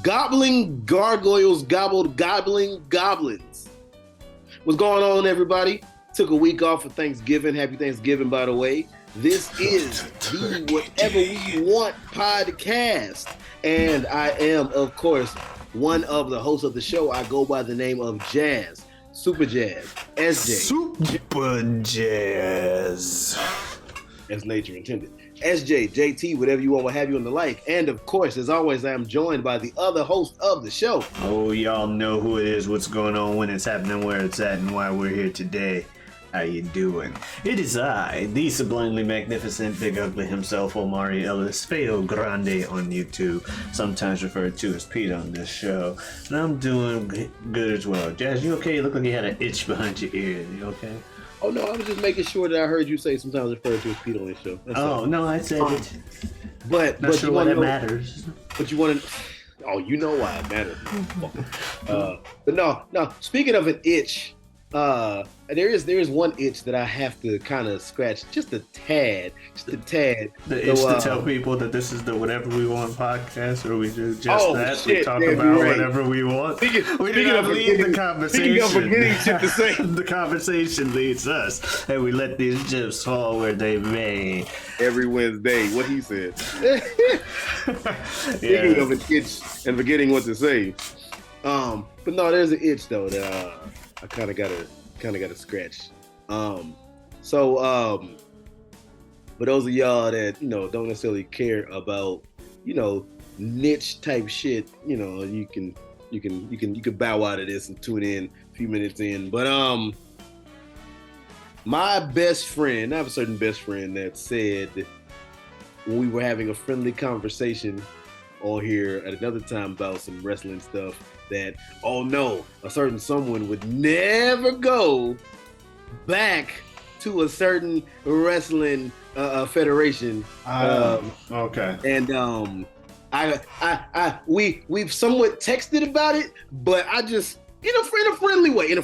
Gobbling gargoyles gobbled gobbling goblins. What's going on, everybody? Took a week off for Thanksgiving. Happy Thanksgiving, by the way. This is the Whatever We Want podcast. And I am, of course, one of the hosts of the show. I go by the name of Jazz, Super Jazz, SJ. Super Jazz. As nature intended. SJ, JT, whatever you want, what have you, and the like. And of course, as always, I am joined by the other host of the show. Oh, y'all know who it is, what's going on, when it's happening, where it's at, and why we're here today. How you doing? It is I, the sublimely magnificent Big Ugly himself, Omari Ellis, Feo Grande on YouTube, sometimes referred to as Pete on this show. And I'm doing good as well. Jazz, you okay? You look like you had an itch behind your ear. You okay? Oh, no, I was just making sure that I heard you say sometimes referred to as Pete on this show. That's all. No, I said it. But Not sure you why that know, matters. But you want to... Oh, you know why it matters. But no, speaking of an itch, there is one itch that I have to kind of scratch just a tad. The itch to tell people that this is the Whatever We Want podcast, or we do just that. Shit, we talk yeah, about right. whatever we want. We speaking do not of lead the forgetting- conversation. Speaking of forgetting shit to say. The conversation leads us, and we let these chips fall where they may. Every Wednesday, what he said. Speaking Yeah. of an itch and forgetting what to say. But no, there's an itch though that I kind of gotta scratch. For those of y'all that don't necessarily care about niche type shit, you can bow out of this and tune in a few minutes in. But my best friend, I have a certain best friend that said when we were having a friendly conversation on here at another time about some wrestling stuff that, oh no, a certain someone would never go back to a certain wrestling federation. Okay. And we've somewhat texted about it, but I just in a friendly way.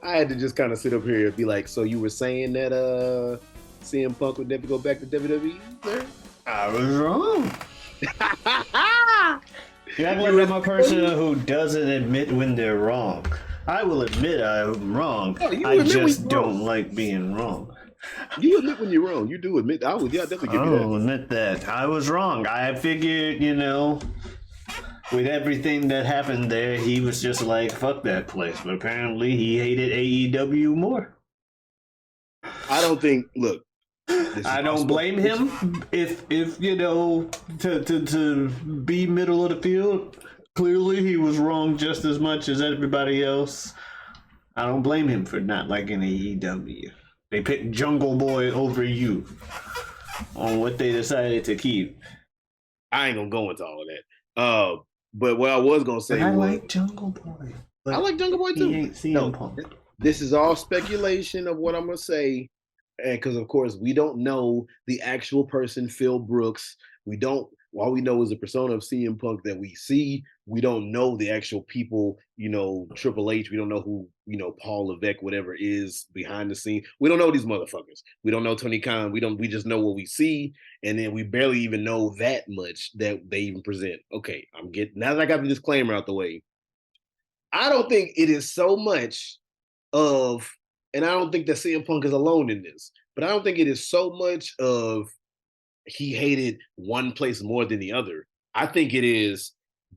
I had to just kind of sit up here and be like, so you were saying that CM Punk would never go back to WWE, sir? I was wrong. You act like I'm a person who doesn't admit when they're wrong. I will admit I'm wrong. Oh, you I admit when just you're don't wrong. like being wrong. You admit when you're wrong. You do admit. I definitely give you I'll that. admit that. I was wrong. I figured, with everything that happened there, he was just like, fuck that place. But apparently he hated AEW more. I don't think. Look, I don't blame him if to be middle of the field. Clearly, he was wrong just as much as everybody else. I don't blame him for not liking AEW. They picked Jungle Boy over you on what they decided to keep. I ain't gonna go into all of that. But what I was gonna say I was, like Jungle Boy. I like Jungle Boy He too. ain't CM No, Punk. this is all speculation of what I'm gonna say, and because of course we don't know the actual person, Phil Brooks. We don't. All we know is the persona of CM Punk that we see. We don't know the actual people. Triple H. We don't know who Paul Levesque, whatever is behind the scene. We don't know these motherfuckers. We don't know Tony Khan. We just know what we see, and then we barely even know that much that they even present. Okay, now that I got the disclaimer out the way. I don't think it is so much of, and I don't think that CM Punk is alone in this, but I don't think it is so much of he hated one place more than the other. I think it is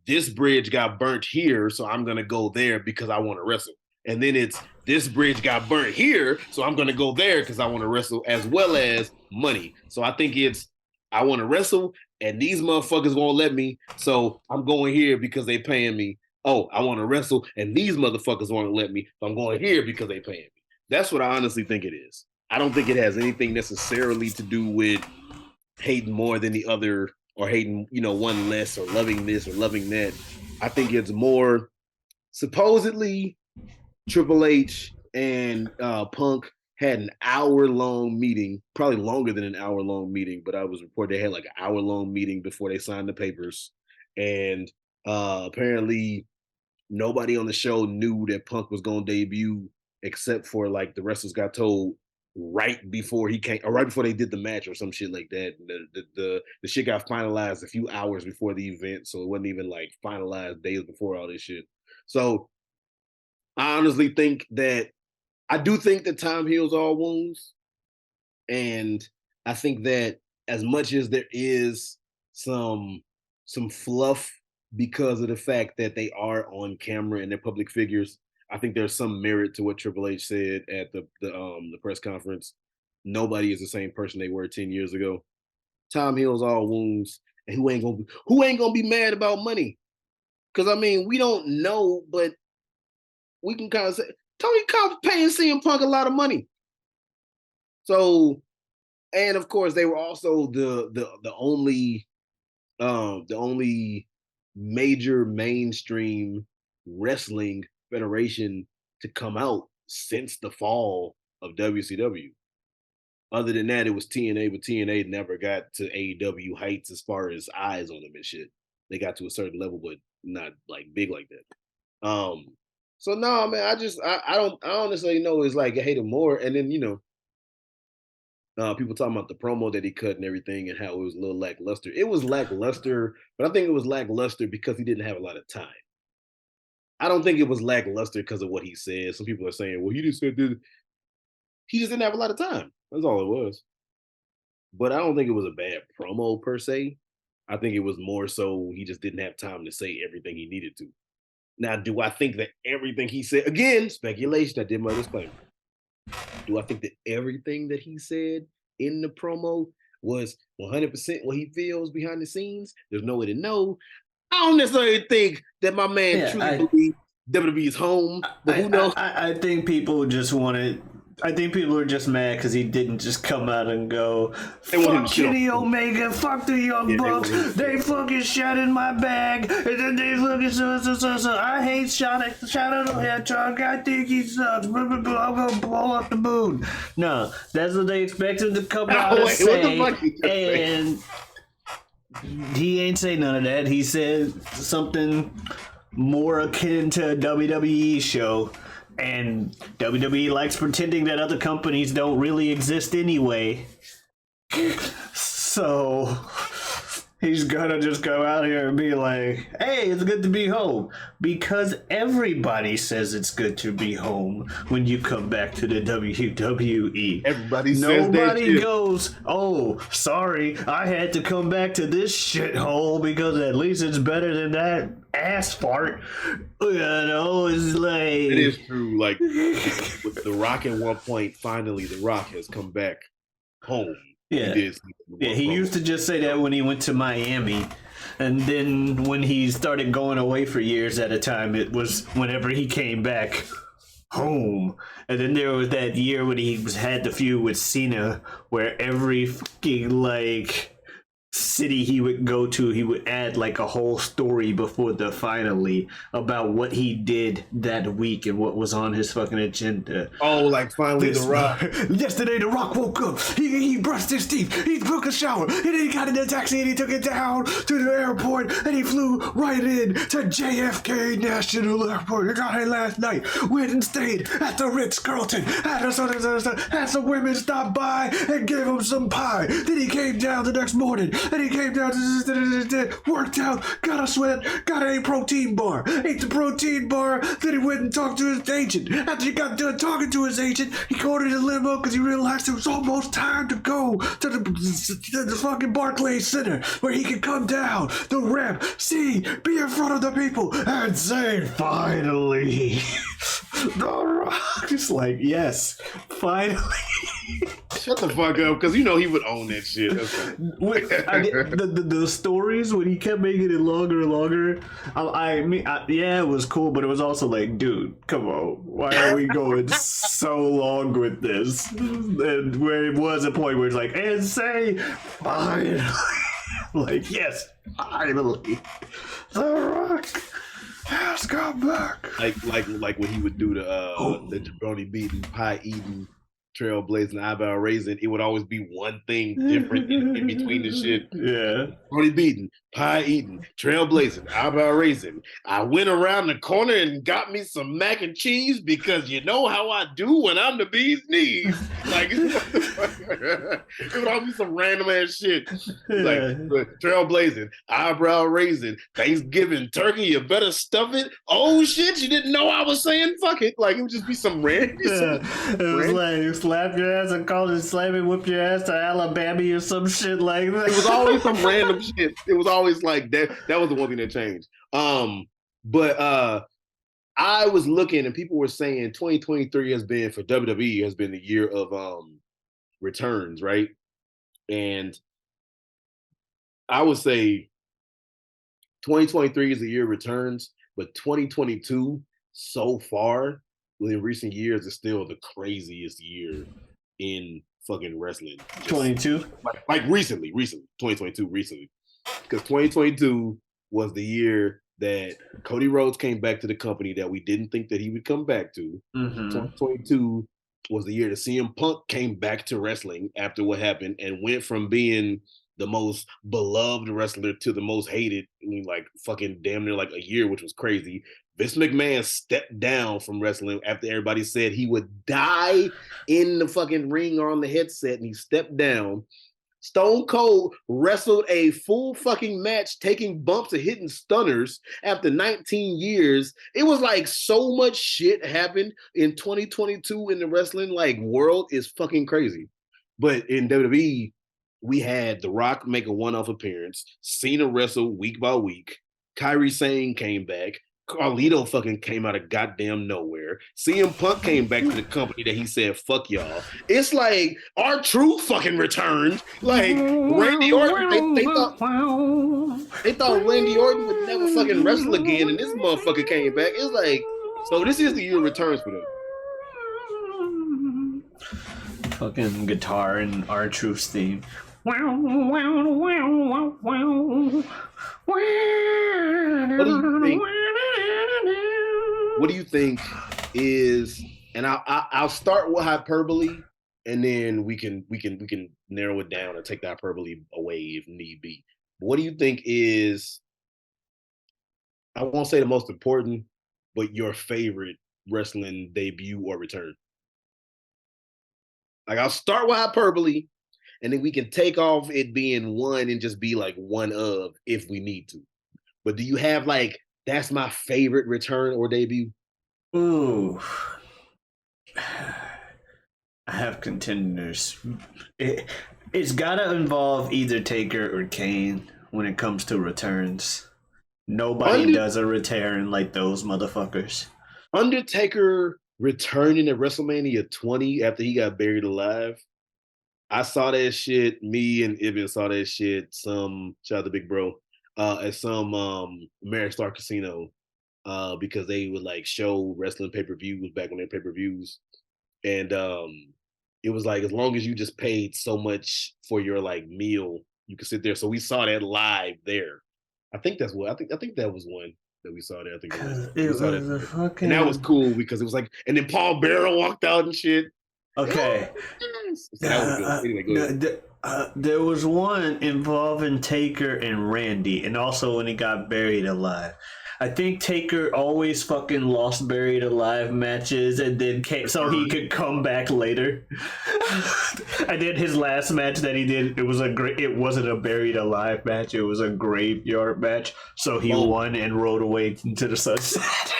this bridge got burnt here, so I'm going to go there because I want to wrestle. And then it's this bridge got burnt here, so I'm going to go there because I want to wrestle, as well as money. So I think it's I want to wrestle, and these motherfuckers won't let me, so I'm going here because they paying me. Oh, I want to wrestle, and these motherfuckers won't let me, so I'm going here because they paying me. That's what I honestly think it is. I don't think it has anything necessarily to do with hating more than the other, or hating, one less, or loving this or loving that. I think it's more supposedly Triple H and Punk had an hour-long meeting, probably longer than an hour-long meeting, but I was reported they had like an hour-long meeting before they signed the papers. And apparently nobody on the show knew that Punk was going to debut, except for like the wrestlers got told right before he came, or right before they did the match, or some shit like that. The shit got finalized a few hours before the event, so it wasn't even like finalized days before all this shit. So I honestly think that I do think that time heals all wounds, and I think that as much as there is some some fluff because of the fact that they are on camera and they're public figures, I think there's some merit to what Triple H said at the press conference. Nobody is the same person they were 10 years ago. Time heals all wounds, and who ain't gonna be mad about money? Because I mean, we don't know, but we can kind of say Tony Khan's paying CM Punk a lot of money. So, and of course, they were also the only major mainstream wrestling federation to come out since the fall of WCW. Other than that, it was TNA, but TNA never got to AEW heights as far as eyes on them and shit. They got to a certain level, but not like big like that. So no, man, I don't necessarily know. It's like I hate him more, and then people talking about the promo that he cut and everything, and how it was a little lackluster. It was lackluster, but I think it was lackluster because he didn't have a lot of time. I don't think it was lackluster because of what he said. Some people are saying, "Well, he just said this." He just didn't have a lot of time. That's all it was. But I don't think it was a bad promo per se. I think it was more so he just didn't have time to say everything he needed to. Now, do I think that everything he said, again, speculation, I did my disclaimer. Do I think that everything that he said in the promo was 100% what he feels behind the scenes? There's no way to know. I don't necessarily think that my man truly believes WWE is home, but who knows? I think people just wanted. I think people are just mad because he didn't just come out and go, fuck Kenny Omega, fuck the Young Bucks, they fucking shot in my bag, and then they fucking so. I hate shot at the Hedgehog, I think he sucks, I'm gonna blow up the moon. No, that's what they expect him to come out and say, and he ain't say none of that. He said something more akin to a WWE show. And WWE likes pretending that other companies don't really exist anyway. So he's gonna just go out here and be like, hey, it's good to be home. Because everybody says it's good to be home when you come back to the WWE. Everybody says Nobody goes, oh, sorry, I had to come back to this shithole because at least it's better than that ass fart. It's like... It is true. Like, with The Rock at one point, finally, The Rock has come back home. Yeah, he used to just say that when he went to Miami. And then when he started going away for years at a time, it was whenever he came back home. And then there was that year when he had the feud with Cena, where every fucking, city he would go to, he would add a whole story before the finale about what he did that week and what was on his fucking agenda. Oh, finally The Rock. Yesterday The Rock woke up, he brushed his teeth, he took a shower, and then he got in a taxi and he took it down to the airport and he flew right in to JFK National Airport. He got here last night, went and stayed at the Ritz-Carlton, had some women stop by and gave him some pie. Then he came down the next morning and he came down, worked out, got a sweat, got a protein bar, ate the protein bar, then he went and talked to his agent. After he got done talking to his agent, he ordered a limo because he realized it was almost time to go to the fucking Barclays Center where he could come down the ramp, be in front of the people, and say, finally. The Rock is like, yes, finally. Shut the fuck up, because he would own that shit. The stories when he kept making it longer and longer. Yeah, it was cool, but it was also like, dude, come on, why are we going so long with this? And where it was a point where it's like, and say, finally, yes, finally, The Rock has come back. Like when he would do the jabroni beating, pie eating, trailblazing, eyebrow raising, it would always be one thing different in between the shit. Yeah. Jabroni beating, pie eating, trailblazing, eyebrow raising. I went around the corner and got me some mac and cheese because you know how I do when I'm the bee's knees. Like, it would all be some random ass shit. Like, trailblazing, eyebrow raising, Thanksgiving turkey, you better stuff it. Oh shit, you didn't know I was saying fuck it. Like, it would just be some random. It was like slap your ass and call it slam it, whip your ass to Alabama or some shit like that. It was always some random shit. It was always like that. That was the one thing that changed. But I was looking and people were saying 2023 has been for WWE has been the year of returns, right? And I would say 2023 is the year of returns, but 2022 so far in recent years is still the craziest year in fucking wrestling. 22? Like recently, 2022, recently. Because 2022 was the year that Cody Rhodes came back to the company that we didn't think that he would come back to. 2022 was the year that CM Punk came back to wrestling after what happened and went from being the most beloved wrestler to the most hated in like fucking damn near like a year, which was crazy. Vince McMahon stepped down from wrestling after everybody said he would die in the fucking ring or on the headset, and he stepped down. Stone Cold wrestled a full fucking match, taking bumps and hitting stunners after 19 years. It was like so much shit happened in 2022 in the wrestling like world is fucking crazy. But in WWE, we had The Rock make a one-off appearance, Cena wrestle week by week, Kairi Sane came back, Carlito fucking came out of goddamn nowhere. CM Punk came back to the company that he said, fuck y'all. It's like R-Truth fucking returned. Like Randy Orton, they thought Randy Orton would never fucking wrestle again, and this motherfucker came back. It's like, so this is the year of returns for them. Fucking guitar and R-Truth's theme. What do you think is, and I'll start with hyperbole, and then we can narrow it down and take the hyperbole away if need be. What do you think is, I won't say the most important, but your favorite wrestling debut or return? Like, I'll start with hyperbole, and then we can take off it being one and just be like one of if we need to. But do you have like, that's my favorite return or debut? Ooh. I have contenders. It's gotta involve either Taker or Kane when it comes to returns. Nobody does a return like those motherfuckers. Undertaker returning at WrestleMania 20 after he got buried alive. I saw that shit. Me and Ibn saw that shit. Shout out to Big Bro, at some Ameristar Casino, because they would like show wrestling pay-per-views back when they had pay-per-views. And it was like, as long as you just paid so much for your like meal, you could sit there. So we saw that live there. I think that's what I think that was one that we saw there. I think it was and that was cool because it was like, and then Paul Bearer walked out and shit. Okay. So that was good. Anyway, there was one involving Taker and Randy, and also when he got buried alive. I think Taker always fucking lost buried alive matches and then came so he could come back later. I did his last match that he did. It wasn't a buried alive match. It was a graveyard match. So he won and rode away into the sunset.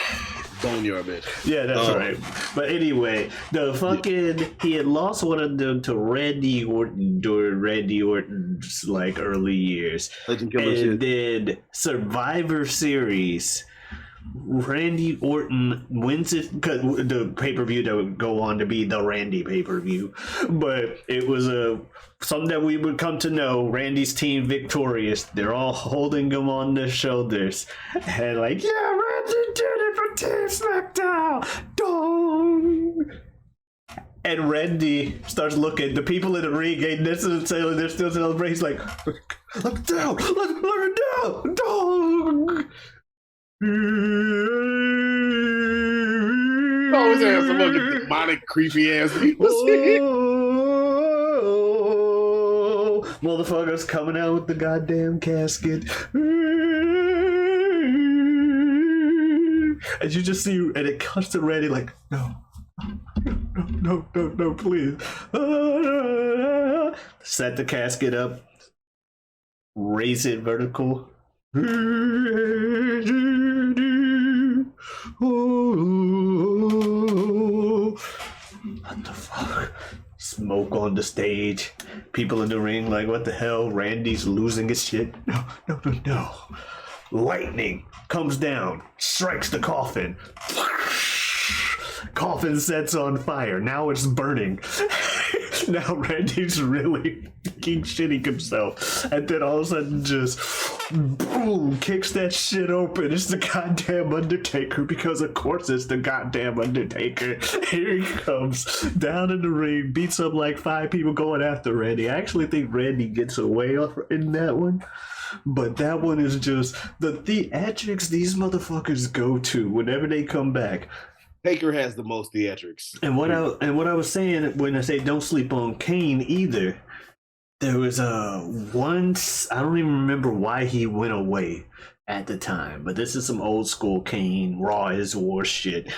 Boneyard match. Yeah, that's right. But anyway, he had lost one of them to Randy Orton during Randy Orton's like early years. And then Survivor Series, Randy Orton wins it because the pay-per-view that would go on to be the Randy pay-per-view, but it was something that we would come to know. Randy's team victorious. They're all holding him on their shoulders and like, yeah, Randy did it for Team SmackDown. Dong. And Randy starts looking. The people in the ring ain't necessarily, they're still celebrating. He's like, look down, look down, dong. Always have some fucking demonic, creepy ass people. Motherfuckers coming out with the goddamn casket. And you just see, and it cuts to Randy like, no, please. Set the casket up, raise it vertical. What the fuck? Smoke on the stage. People in the ring like, what the hell? Randy's losing his shit. No. Lightning comes down, strikes the coffin. Coffin sets on fire. Now it's burning. Now Randy's really fucking shitting himself. And then all of a sudden just boom, kicks that shit open. It's the goddamn Undertaker, because of course it's the goddamn Undertaker. Here he comes down in the ring, beats up like 5 people going after Randy. I actually think Randy gets away in that one. But that one is just the theatrics these motherfuckers go to whenever they come back. Taker has the most theatrics. And what I was saying when I say don't sleep on Kane either, there was once, I don't even remember why he went away at the time, but this is some old school Kane Raw is War shit.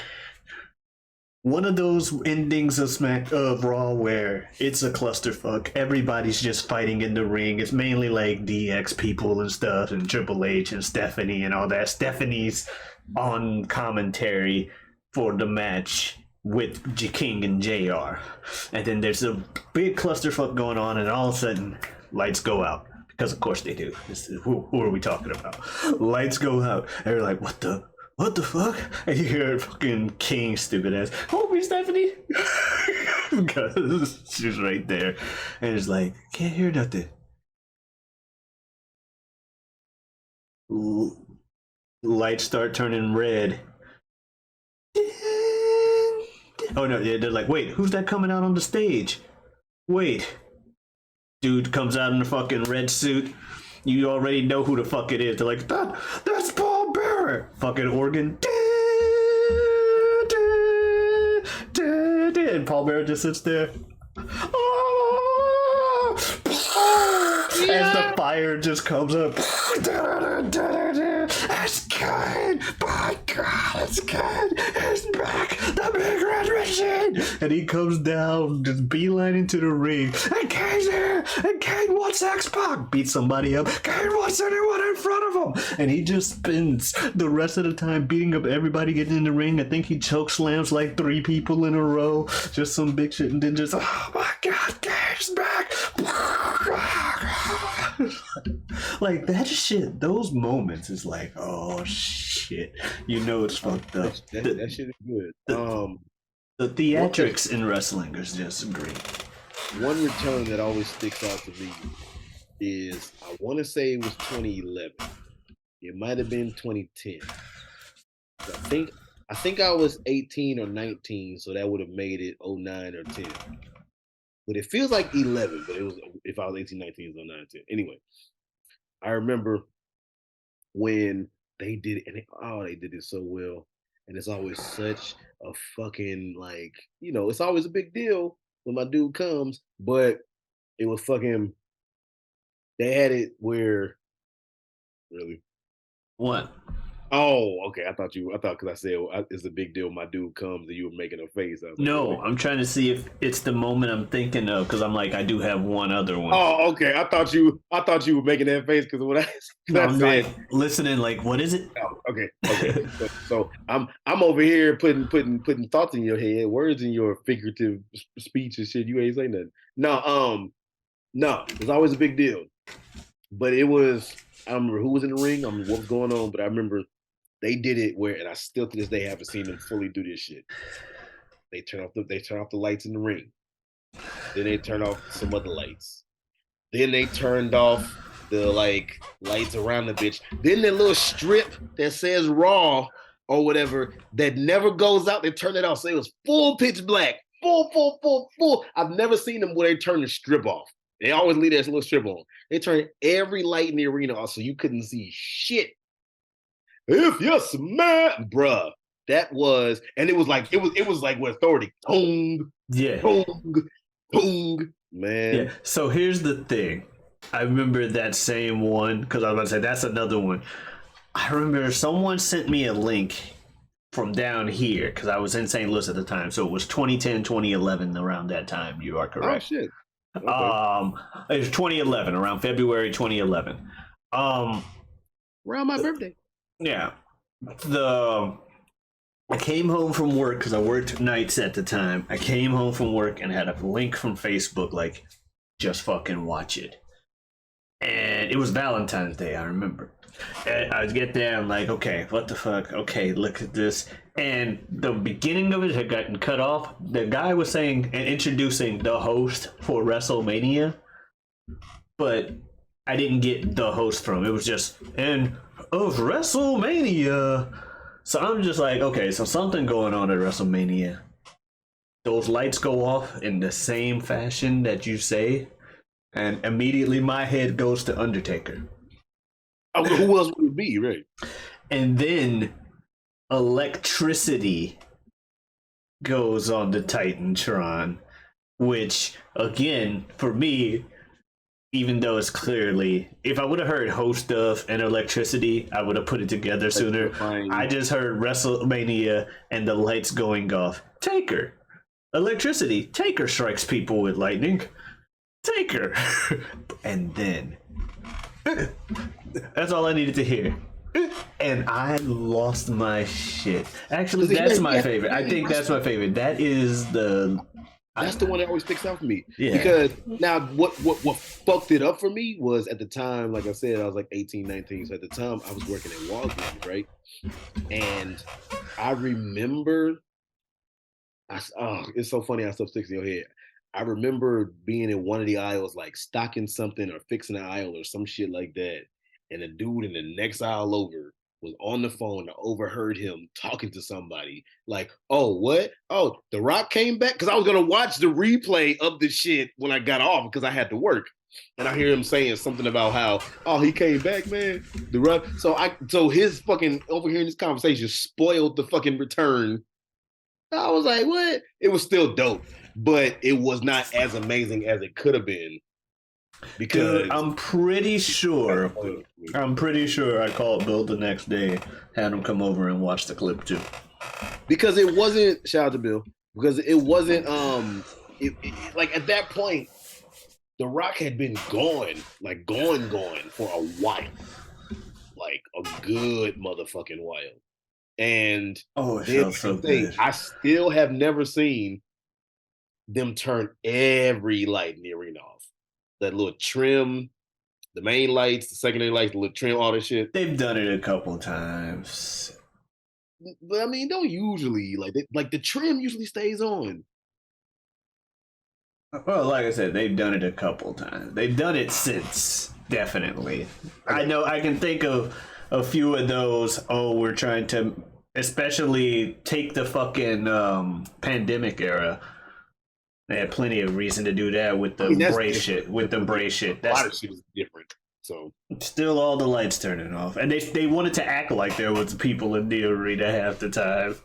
One of those endings of Raw where it's a clusterfuck. Everybody's just fighting in the ring. It's mainly like DX people and stuff, and Triple H and Stephanie and all that. Stephanie's on commentary for the match with King and JR. And then there's a big clusterfuck going on, and all of a sudden, lights go out. Because of course they do. Who are we talking about? Lights go out. And you're like, what the fuck? And you hear fucking King, stupid ass, help me, Stephanie! Because she's right there. And it's like, can't hear nothing. Lights start turning red. Oh no, they're like, wait, who's that coming out on the stage? Wait. Dude comes out in a fucking red suit. You already know who the fuck it is. They're like, that's Paul Bearer. Fucking organ. And Paul Bearer just sits there. As the fire just comes up. It's good. My God, it's good. It's back. The big red machine. And he comes down, just beeline into the ring. And Kane's here. And Kane wants X-Pac. Beats somebody up. Kane wants anyone in front of him. And he just spends the rest of the time beating up everybody getting in the ring. I think he choke slams like 3 people in a row. Just some big shit. And then just, oh my God, Kane's back. Like that shit, those moments is like, oh shit, you know it's fucked up. That shit is good. The theatrics in wrestling is just great. One return that always sticks out to me is, I want to say it was 2011. It might have been 2010. I think I was 18 or 19, so that would have made it 09 or 10. But it feels like 11, but it was, if I was 18, 19, it was 09, 10. Anyway, I remember when they did it, and they did it so well. And it's always such a fucking, like, it's always a big deal when my dude comes, but it was fucking, they had it where, really? What? Oh, okay. I thought because I said it's a big deal. My dude comes and you were making a face. No, like, I'm trying to see if it's the moment I'm thinking of, because I'm like, I do have one other one. Oh, okay. I thought you were making that face because when I'm like listening, like, what is it? Oh, okay. so I'm over here putting thoughts in your head, words in your figurative speech and shit. You ain't saying nothing. No, it's always a big deal. But it was, I don't remember who was in the ring. I don't remember what was going on, but I remember they did it where, and I still to this day haven't seen them fully do this shit. They turn off the lights in the ring. Then they turn off some other lights. Then they turned off the lights around the bitch. Then the little strip that says Raw or whatever that never goes out, they turn it off. So it was full pitch black. Full. I've never seen them where they turn the strip off. They always leave that little strip on. They turn every light in the arena off so you couldn't see shit. If you smell, bruh, that was, and it was like with authority. Tong, yeah, tong, man. Yeah. So here's the thing. I remember that same one because I was about to say that's another one. I remember someone sent me a link from down here because I was in St. Louis at the time. So it was 2010, 2011, around that time. You are Oh correct. shit. Okay. It was 2011, around February 2011. Around my birthday. Yeah. I came home from work because I worked nights at the time. I came home from work and had a link from Facebook like, just fucking watch it. And it was Valentine's Day, I remember. And I get there, I'm like, okay, what the fuck? Okay, look at this. And the beginning of it had gotten cut off. The guy was saying and introducing the host for WrestleMania, but I didn't get the host from. It was just, and of WrestleMania. So I'm just like, okay, so something going on at WrestleMania. Those lights go off in the same fashion that you say, and immediately my head goes to Undertaker. Who else would it be, right? And then electricity goes on the Titantron, which, again, for me, even though it's clearly, if I would have heard host stuff and electricity, I would have put it together sooner. I just heard WrestleMania and the lights going off. Taker. Electricity. Taker strikes people with lightning. Taker. And then that's all I needed to hear. And I lost my shit. Actually, that's my favorite. I think that's my favorite. That is the... That's the one that always sticks out for me. Yeah. Because now what fucked it up for me was at the time, like I said, I was like 18, 19. So at the time I was working at Walgreens, right? And I remember, it's so funny how stuff sticks in your head. I remember being in one of the aisles, like stocking something or fixing an aisle or some shit like that. And a dude in the next aisle over was on the phone. I overheard him talking to somebody like, oh, what? Oh, The Rock came back? Because I was going to watch the replay of the shit when I got off because I had to work. And I hear him saying something about how, oh, he came back, man. The Rock. So his fucking overhearing this conversation spoiled the fucking return. I was like, what? It was still dope, but it was not as amazing as it could have been. Because dude, I'm pretty sure I called Bill the next day, had him come over and watch the clip too. Because it wasn't, shout out to Bill, because it wasn't like at that point, The Rock had been gone for a while. Like a good motherfucking while. And it felt so good. I still have never seen them turn every light in the arena off. That little trim, the main lights, the secondary lights, the little trim, all that shit. They've done it a couple times. But I mean, don't usually, like the trim usually stays on. Well, like I said, they've done it a couple times. They've done it since, definitely. Okay. I know I can think of a few of those. Oh, we're trying to especially take the fucking pandemic era. They had plenty of reason to do that with the brace shit. With the brace shit, a lot of shit is different. So still, all the lights turning off, and they wanted to act like there was people in the arena half the time.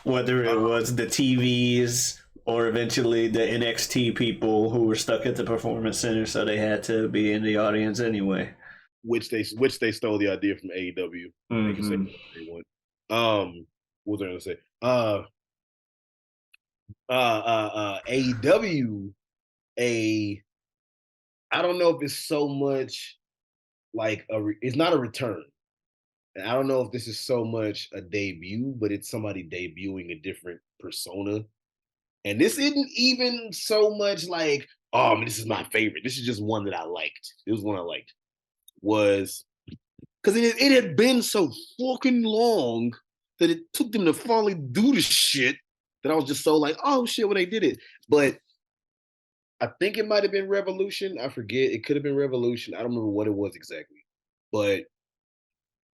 Whether it was the TVs or eventually the NXT people who were stuck at the Performance Center, so they had to be in the audience anyway. Which they stole the idea from AEW. Mm-hmm. What was I gonna say? AEW, I don't know if it's so much like it's not a return. And I don't know if this is so much a debut, but it's somebody debuting a different persona. And this isn't even so much like, oh, man, this is my favorite. This is just one that I liked. It was one I liked. Was because it had been so fucking long that it took them to finally do the shit that I was just so like, oh shit, when they did it. But I think it might have been Revolution. I forget. It could have been Revolution. I don't remember what it was exactly. But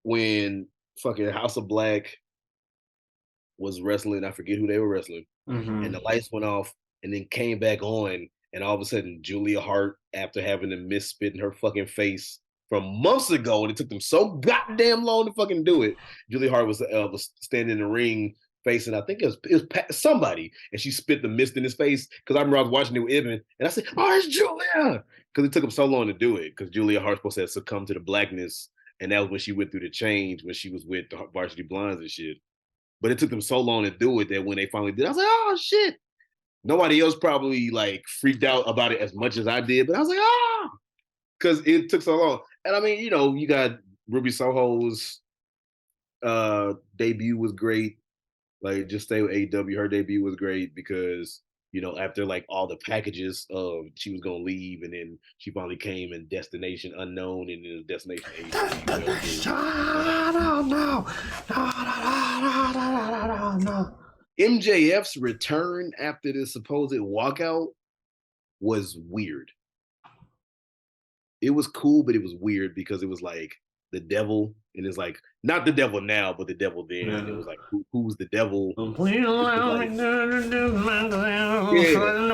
when fucking House of Black was wrestling, I forget who they were wrestling, and the lights went off and then came back on, and all of a sudden Julia Hart, after having the misspit in her fucking face from months ago, and it took them so goddamn long to fucking do it, Julia Hart was standing in the ring facing, I think it was somebody, and she spit the mist in his face. Because I remember I was watching it with Ibn, and I said, "Oh, it's Julia!" Because it took him so long to do it. Because Julia Hart supposed to have succumbed to the blackness, and that was when she went through the change when she was with the Varsity Blondes and shit. But it took them so long to do it that when they finally did, I was like, "Oh shit!" Nobody else probably like freaked out about it as much as I did, but I was like, "Ah!" Because it took so long. And I mean, you got Ruby Soho's debut was great. Like, just stay with AEW. Her debut was great because after like all the packages of she was gonna leave, and then she finally came in Destination Unknown, and then Destination AEW. No. MJF's return after the supposed walkout was weird. It was cool, but it was weird because it was like the devil, and it's like not the devil now, but the devil then. Yeah. And it was like, who's the devil? Please allow me to do myself And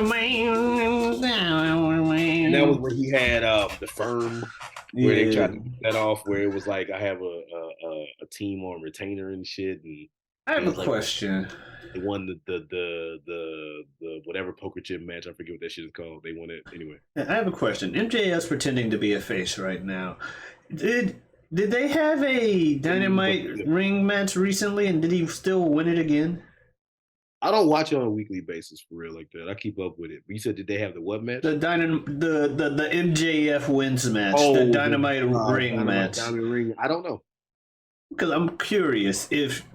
that was when he had the firm where they tried to get that off, where it was like I have a team on retainer and shit. And I have a like, question. they won the whatever poker chip match. I forget what that shit is called. They won it anyway. I have a question. MJF's pretending to be a face right now. Did they have a Dynamite ring match recently, and did he still win it again? I don't watch it on a weekly basis for real like that. I keep up with it. But you said, did they have the what match? The MJF wins match. The Dynamite ring match. Dynamite ring. I don't know. Because I'm curious if,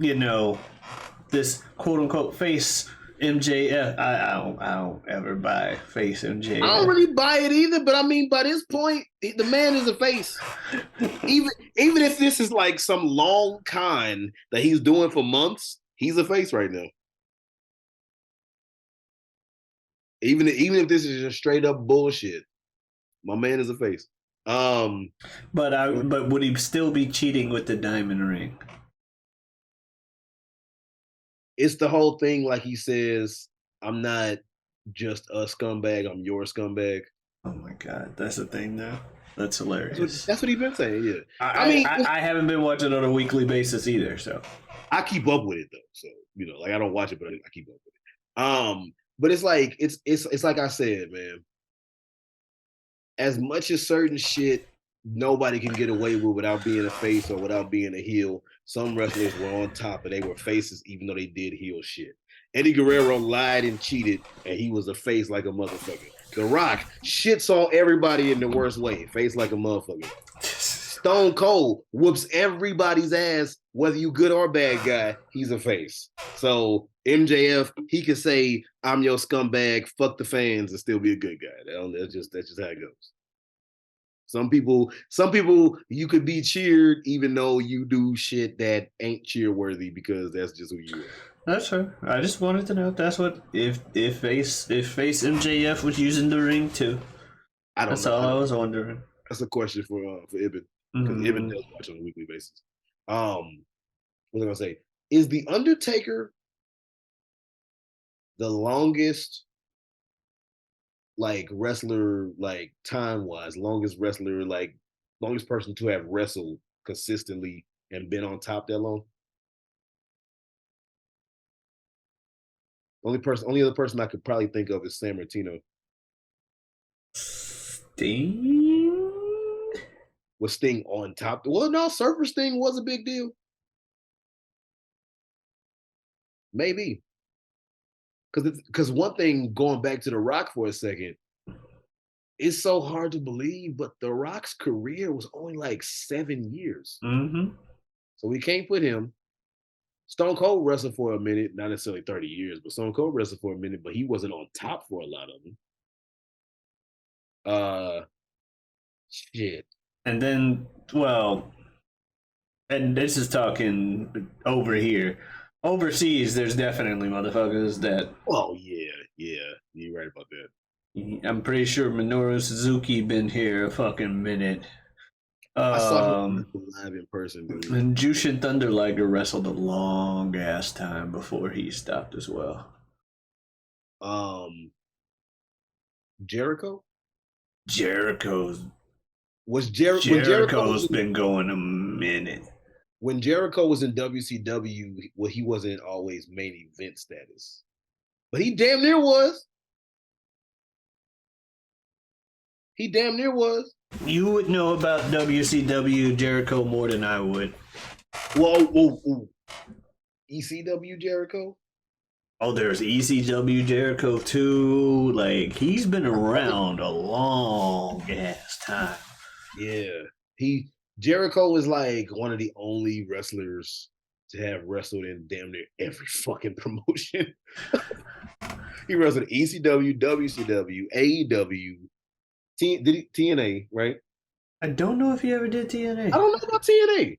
this quote unquote face MJF. I don't ever buy face MJF. I don't really buy it either, but I mean, by this point, the man is a face. even if this is like some long con that he's doing for months, he's a face right now. Even if this is just straight up bullshit, my man is a face. But would he still be cheating with the diamond ring? It's the whole thing, like he says, I'm not just a scumbag, I'm your scumbag. Oh my god, that's the thing now. That's hilarious. That's what he's been saying, yeah. I haven't been watching on a weekly basis either, so I keep up with it though. So, like I don't watch it, but I keep up with it. But it's like it's like I said, man. As much as certain shit nobody can get away with without being a face or without being a heel, some wrestlers were on top and they were faces even though they did heel shit. Eddie Guerrero lied and cheated, and he was a face like a motherfucker. The Rock shits on everybody in the worst way, face like a motherfucker. Stone Cold whoops everybody's ass, whether you good or bad guy, he's a face. So MJF, he can say, I'm your scumbag, fuck the fans, and still be a good guy. That's just how it goes. Some people, you could be cheered even though you do shit that ain't cheer worthy because that's just who you are. That's true. I just wanted to know if that's what if face MJF was using the ring too. That's all I was wondering. That's a question for Ibn. Because Ibn does watch on a weekly basis. What was I gonna say? Is the Undertaker the longest like wrestler, like time-wise, longest person to have wrestled consistently and been on top that long? Only other person I could probably think of is San Martino. Sting? Was Sting on top? Well, no, Surfer Sting was a big deal. Maybe. Because one thing, going back to The Rock for a second, it's so hard to believe, but The Rock's career was only like 7 years. Mm-hmm. So we can't put him. Stone Cold wrestled for a minute, not necessarily 30 years, but Stone Cold wrestled for a minute, but he wasn't on top for a lot of them. Shit. And then, well, and this is talking over here. Overseas, there's definitely motherfuckers that. Oh yeah, you're right about that. I'm pretty sure Minoru Suzuki been here a fucking minute. I saw him live in person. Dude. And Jushin Thunder Liger wrestled a long ass time before he stopped as well. Jericho. Jericho's Jericho's been going a minute. when Jericho was in WCW, well, he wasn't always main event status, but he damn near was. He damn near was. You would know about WCW Jericho more than I would. Whoa. ECW Jericho? Oh, there's ECW Jericho too. Like, he's been around a long ass time. Yeah. Jericho is like one of the only wrestlers to have wrestled in damn near every fucking promotion. He wrestled ECW, WCW, AEW, TNA, right? I don't know if he ever did TNA. I don't know about TNA.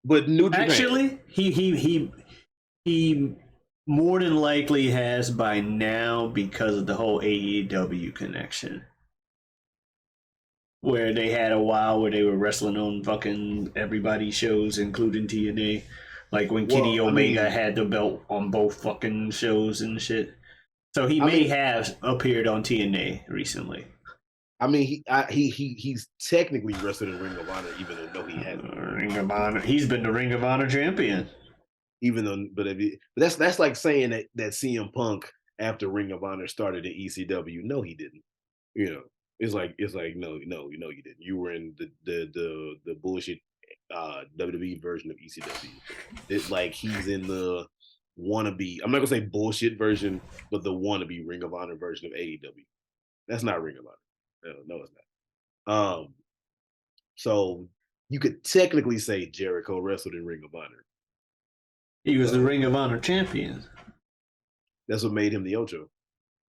But New Japan. Actually, he more than likely has by now because of the whole AEW connection. Where they had a while where they were wrestling on fucking everybody's shows, including TNA. Like when Kenny Omega had the belt on both fucking shows and shit. So he may have appeared on TNA recently. I mean, he's technically wrestled in Ring of Honor, even though no, he hasn't. Ring of Honor. He's been the Ring of Honor champion. Even though, but that's like saying that CM Punk after Ring of Honor started in ECW. No, he didn't. You know, it's like no, you didn't. You were in the bullshit WWE version of ECW. It's like he's in the wannabe. I'm not gonna say bullshit version, but the wannabe Ring of Honor version of AEW. That's not Ring of Honor. No, it's not. So you could technically say Jericho wrestled in Ring of Honor. He was the Ring of Honor champion. That's what made him the Ocho.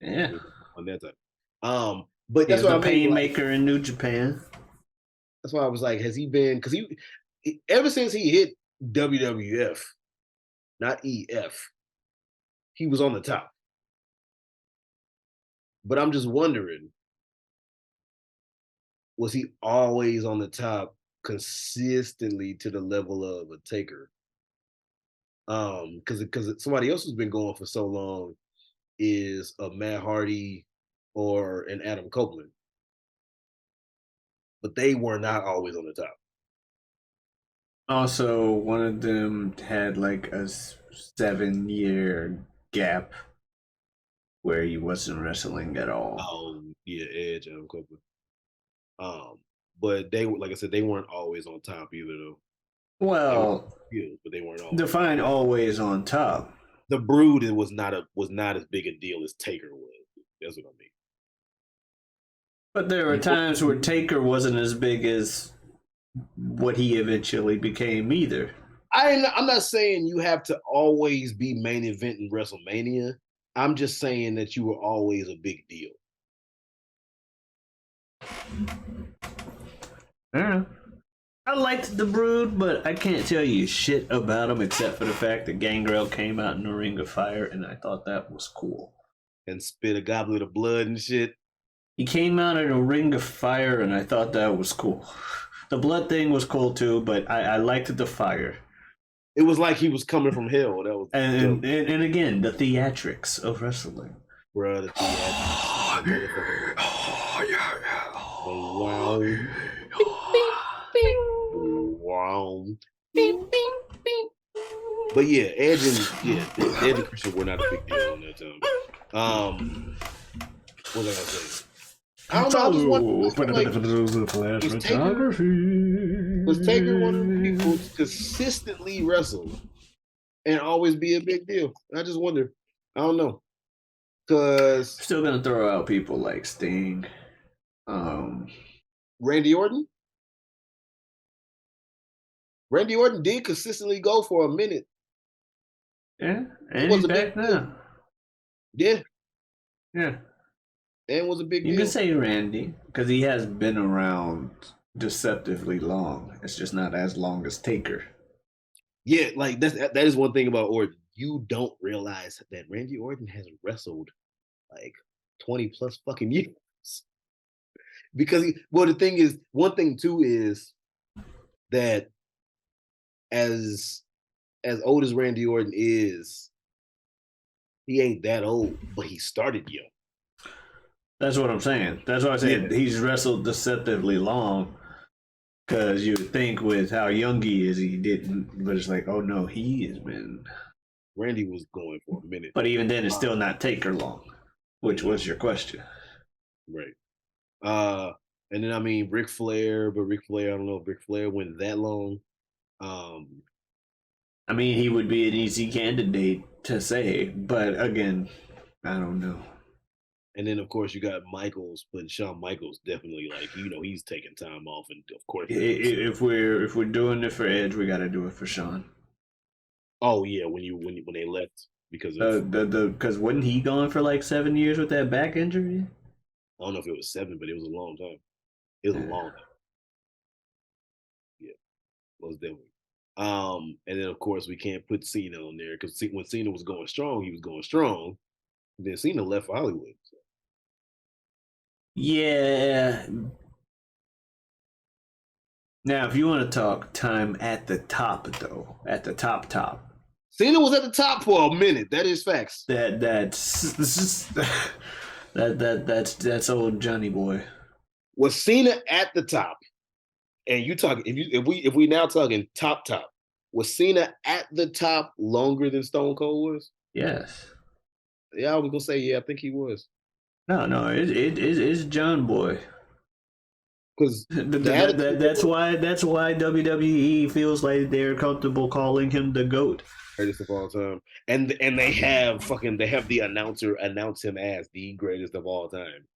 Yeah. On that time. But that's what the Painmaker in New Japan. That's why I was like, has he been? Because he ever since he hit WWF, not EF, he was on the top. But I'm just wondering, was he always on the top consistently to the level of a Taker? Because somebody else who's been going for so long is a Matt Hardy or an Adam Copeland. But they were not always on the top. Also, one of them had like a 7-year gap where he wasn't wrestling at all. Yeah, Edge, Adam Copeland. But they were, like I said, they weren't always on top either, though. Well, but they weren't always. Define always on top. The Brood was not as big a deal as Taker was. That's what I mean. But there were times where Taker wasn't as big as what he eventually became either. I'm not saying you have to always be main event in WrestleMania. I'm just saying that you were always a big deal. Yeah. I liked the Brood, but I can't tell you shit about them except for the fact that Gangrel came out in the Ring of Fire, and I thought that was cool. And spit a goblet of blood and shit. He came out in a Ring of Fire, and I thought that was cool. The blood thing was cool too, but I liked the fire. It was like he was coming from hell. That was and again, the theatrics of wrestling. Bro, the theatrics. Oh yeah. Wow. Wow. But yeah, Edge and Christian were not a big deal on that time. What was I gonna say? I don't know. I just was Taker one of the people to consistently wrestle and always be a big deal? I just wonder. I don't know. Cause still gonna throw out people like Sting, Randy Orton. Randy Orton did consistently go for a minute. Yeah, and he's back now. Yeah. Yeah. And was a big deal. You can say Randy, because he has been around deceptively long. It's just not as long as Taker. Yeah, like that is one thing about Orton. You don't realize that Randy Orton has wrestled like 20 plus fucking years. Because the thing is, one thing too is that as old as Randy Orton is, he ain't that old, but he started young. That's what I'm saying. That's why I said he's wrestled deceptively long. Because you would think with how young he is, he didn't. But it's like, oh no, he has been. Randy was going for a minute. But even then, it's still not Taker long, which was your question. Right. And then I mean Ric Flair, but Ric Flair, I don't know if Ric Flair went that long. I mean, he would be an easy candidate to say, but again, I don't know. And then of course you got Michaels, but Shawn Michaels definitely like he's taking time off, and of course if we're doing it for Edge, we got to do it for Shawn. Oh yeah, when they left because of because wasn't he gone for like 7 years with that back injury? I don't know if it was 7, but it was a long time. It was a long time. Yeah, most definitely. And then of course we can't put Cena on there because when Cena was going strong, he was going strong. Then Cena left Hollywood. So. Yeah. Now, if you want to talk time at the top, though, at the top, Cena was at the top for a minute. That is facts. That's old Johnny boy. Was Cena at the top? And you talking if we now talking top, was Cena at the top longer than Stone Cold was? Yes. Yeah, I was gonna say I think he was. No, it's John boy. Because that's why WWE feels like they're comfortable calling him the GOAT. Greatest of all time. And they have the announcer announce him as the greatest of all time.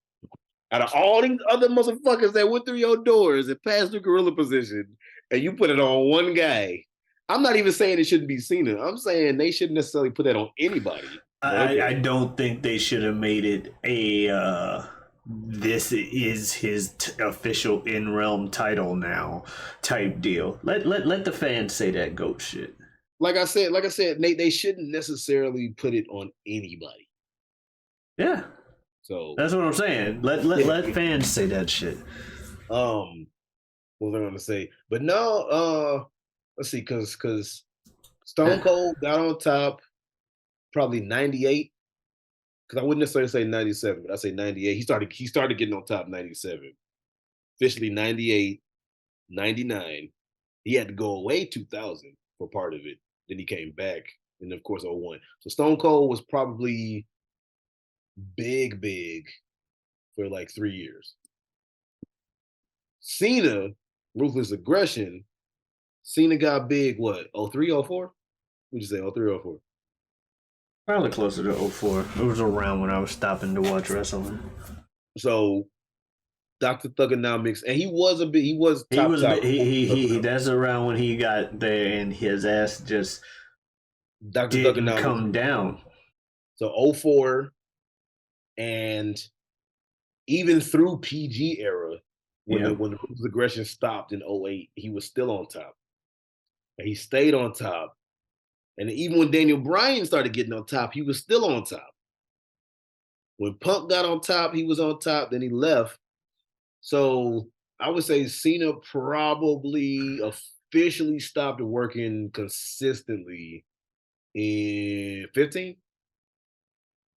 Out of all these other motherfuckers that went through your doors and passed the gorilla position, and you put it on one guy. I'm not even saying it shouldn't be Cena. I'm saying they shouldn't necessarily put that on anybody. I don't think they should have made it a this is his official in-realm title now type deal. Let the fans say that GOAT shit. Like I said, they shouldn't necessarily put it on anybody. Yeah. So that's what I'm saying. Let fans say that shit. What was I gonna say? But no, let's see, because Stone Cold got on top probably 98. Because I wouldn't necessarily say 97, but I say 98. He started getting on top 97. Officially 98, 99. He had to go away 2000 for part of it. Then he came back, and of course 01. So Stone Cold was probably big for like 3 years. Cena, Ruthless Aggression, Cena got big, what, 03, 04? What'd you say, 03, 04? Probably closer to 04. It was around when I was stopping to watch wrestling. So Dr. Thuganomics, and he was top. That's around when he got there and his ass just Dr. didn't come down. So 04 and even through PG era, when the aggression stopped in 08, he was still on top. And he stayed on top. And even when Daniel Bryan started getting on top, he was still on top. When Punk got on top, he was on top, then he left. So I would say Cena probably officially stopped working consistently in 15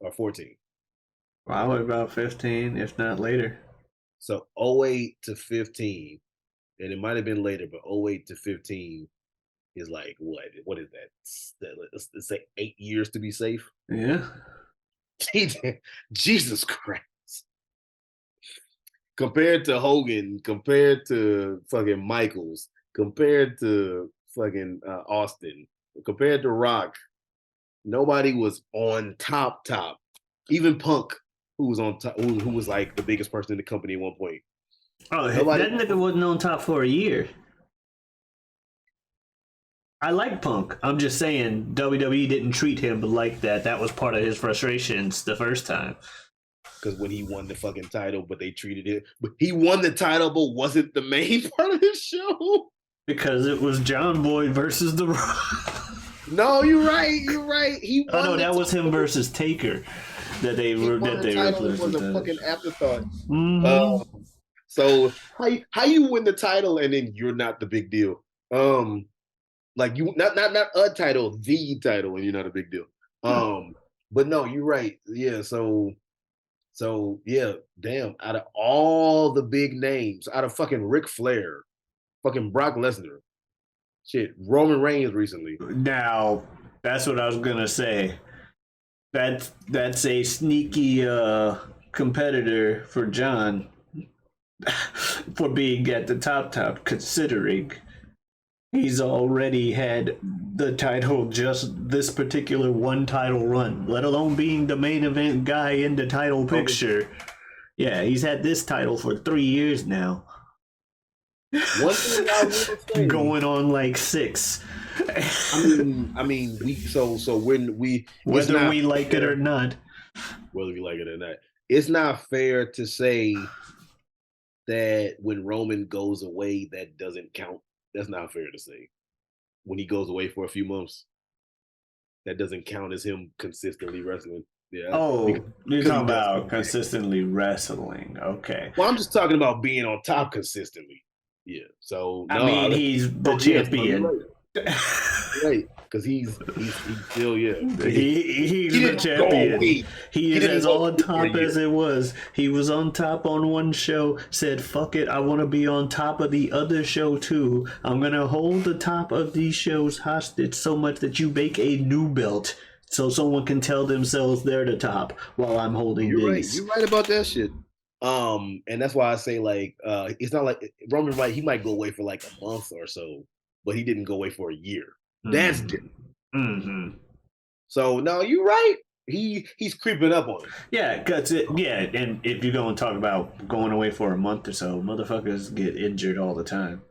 or 14. Probably about 15, if not later. So 08 to 15, and it might have been later, but 08 to 15 is like what is that? Let's say 8 years to be safe. Yeah. Jesus Christ. Compared to Hogan, compared to fucking Michaels, compared to fucking Austin, compared to Rock, nobody was on top. Even Punk, who was on top, who was like the biggest person in the company at one point. Oh, that nigga wasn't on top for a year. I like Punk. I'm just saying WWE didn't treat him like that. That was part of his frustrations the first time. Because when he won the fucking title, but they treated it. But he won the title, but wasn't the main part of his show. Because it was John Boy versus The Rock. No, you're right. He won. Oh no, that was him versus Taker. That they were. That they replaced. Was a fucking afterthought. Mm-hmm. So how you win the title and then you're not the big deal? Like you not a title, the title, and you're not a big deal. But no, you're right. Yeah. So yeah, damn. Out of all the big names, out of fucking Ric Flair, Fucking Brock Lesnar. Shit, Roman Reigns recently. Now, that's what I was gonna say. That's a sneaky competitor for John for being at the top, considering he's already had the title just this particular one title run, let alone being the main event guy in the title picture. Yeah, he's had this title for 3 years now. One thing I will say, going on like 6. I mean, so when we whether we like it or not, whether we like it or not, it's not fair to say that when Roman goes away, that doesn't count. That's not fair to say. When he goes away for a few months, that doesn't count as him consistently wrestling. Yeah. Oh, you're talking about consistently wrestling. Okay. Well, I'm just talking about being on top consistently. Yeah. So no, I mean, he's the champion. Right, because he's still he's the champion. He is as on top as it was. He was on top on one show, said fuck it, I want to be on top of the other show too. I'm gonna hold the top of these shows hostage so much that you make a new belt so someone can tell themselves they're the top while I'm holding these. You're right about that shit. And that's why I say like it's not like Roman he might go away for like a month or so, but he didn't go away for a year. That's different. Mm-hmm. So no, you're right. He's creeping up on it. Yeah, and if you're going to talk about going away for a month or so, motherfuckers get injured all the time.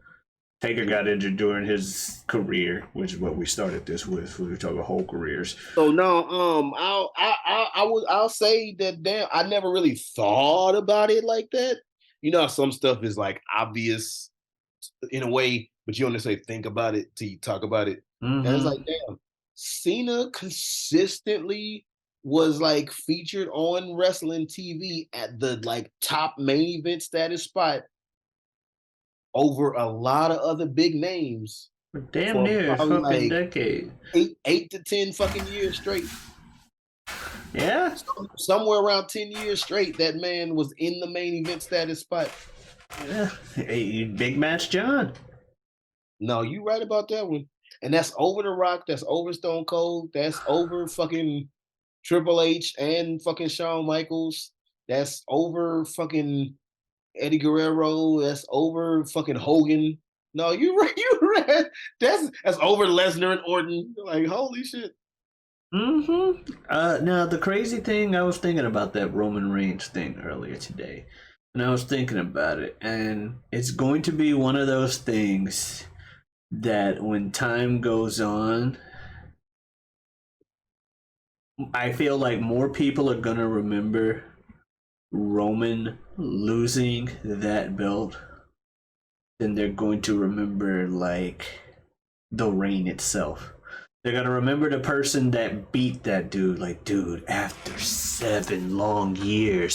Taker got injured during his career, which is what we started this with. We were talking whole careers. So no, I'll say that damn, I never really thought about it like that. You know, some stuff is like obvious in a way, but you don't necessarily think about it till you talk about it. Mm-hmm. And it's like, damn, Cena consistently was like featured on wrestling TV at the like top main event status spot over a lot of other big names. Damn near a fucking like decade. 8 to 10 fucking years straight. Yeah. Somewhere around 10 years straight, that man was in the main event status spot. Yeah. Hey, big match John. No, you right about that one. And that's over The Rock, that's over Stone Cold, that's over fucking Triple H and fucking Shawn Michaels, that's over fucking Eddie Guerrero, that's over fucking Hogan. No, you right. That's over Lesnar and Orton. Like, holy shit. Mm-hmm. Now the crazy thing, I was thinking about that Roman Reigns thing earlier today. And I was thinking about it, and it's going to be one of those things that when time goes on, I feel like more people are gonna remember Roman losing that belt than they're going to remember like the reign itself. They're gonna remember the person that beat that dude. Like, dude, after 7 long years,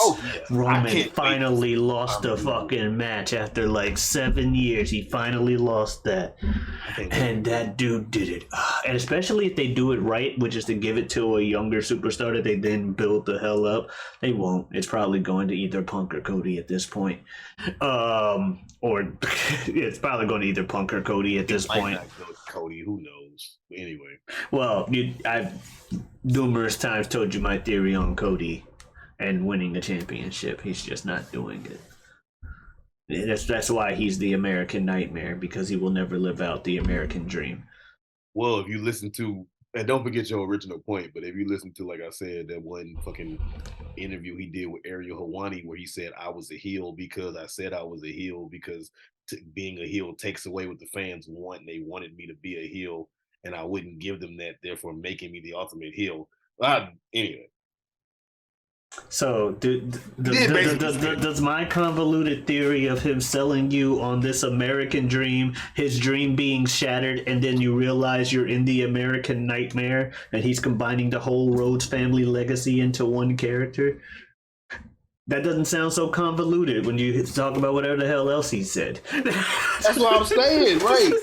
Roman finally lost a fucking match. After like 7 years, he finally lost that. And that dude did it. And especially if they do it right, which is to give it to a younger superstar that they then build the hell up. They won't. It's probably going to either Punk or Cody at this point. Or it's probably going to either Punk or Cody at this point. Cody, who knows? Anyway. Well, I've numerous times told you my theory on Cody and winning the championship. He's just not doing it. That's why he's the American Nightmare, because he will never live out the American dream. Well, if you listen to, and don't forget your original point, but if you listen to, like I said, that one fucking interview he did with Ariel Helwani where he said I was a heel because I said I was a heel because being a heel takes away what the fans want, and they wanted me to be a heel, and I wouldn't give them that, therefore making me the ultimate heel. Anyway. So does my convoluted theory of him selling you on this American dream, his dream being shattered, and then you realize you're in the American Nightmare and he's combining the whole Rhodes family legacy into one character? That doesn't sound so convoluted when you talk about whatever the hell else he said. That's what I'm saying, right?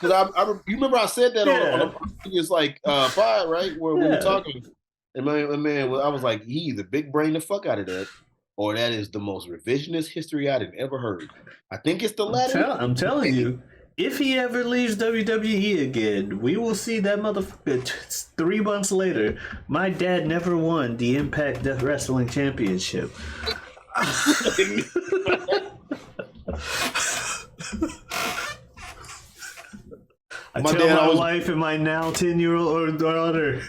Because you remember I said that on a previous pod, right? Where we were talking. And man, I was like, he either big brain the fuck out of that, or that is the most revisionist history I'd ever heard. I think it's the latter. I'm telling you, If he ever leaves WWE again, we will see that motherfucker 3 months later. My dad never won the Impact Wrestling Championship. I tell my wife and my now 10-year-old daughter,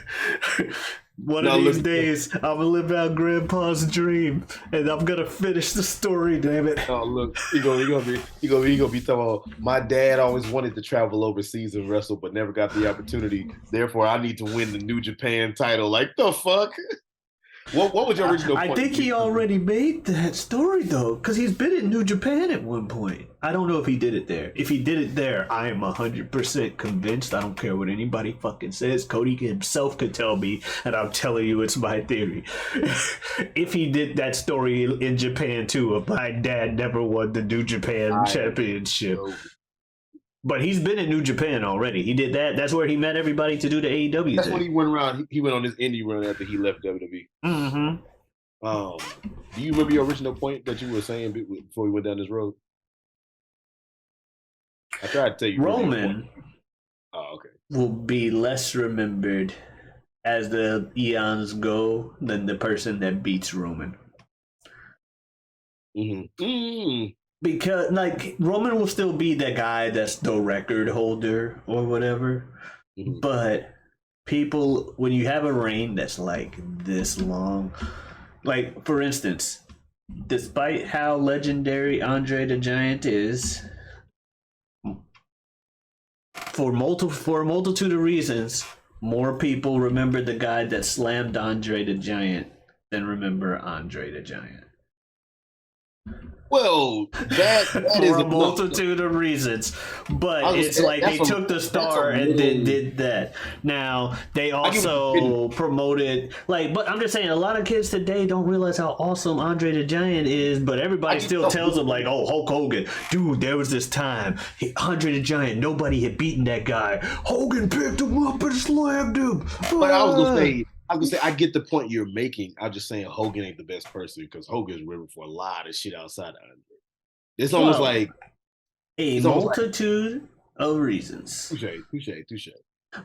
one of these days, I'm gonna live out Grandpa's dream, and I'm gonna finish the story. Damn it! Oh look, he gonna be talking about my dad always wanted to travel overseas and wrestle, but never got the opportunity. Therefore, I need to win the New Japan title. Like the fuck. What was your original point? I think he already made that story, though, because he's been in New Japan at one point. I don't know if he did it there. If he did it there, I am 100% convinced. I don't care what anybody fucking says. Cody himself could tell me, and I'm telling you it's my theory. If he did that story in Japan, too, if my dad never won the New Japan Championship. But he's been in New Japan already. He did that. That's where he met everybody to do the AEW. That's when he went around. He went on his indie run after he left WWE. Mm-hmm. Do you remember your original point that you were saying before we went down this road? I tried to tell you. Roman will be less remembered as the eons go than the person that beats Roman. Because, like, Roman will still be that guy that's the record holder or whatever. But people, when you have a reign that's, like, this long, like, for instance, despite how legendary Andre the Giant is, for a multitude of reasons, more people remember the guy that slammed Andre the Giant than remember Andre the Giant. Well, that is for a multitude of reasons, but it's like they took the star and then did that. Now they also promoted, like, but I'm just saying, a lot of kids today don't realize how awesome Andre the Giant is, but everybody still tells them like, "Oh, Hulk Hogan, dude, there was this time Andre the Giant, nobody had beaten that guy. Hogan picked him up and slammed him." But I was gonna say, I get the point you're making. I'm just saying Hogan ain't the best person because Hogan's remembered for a lot of shit outside of Andre. It's almost like a multitude of reasons. Touche.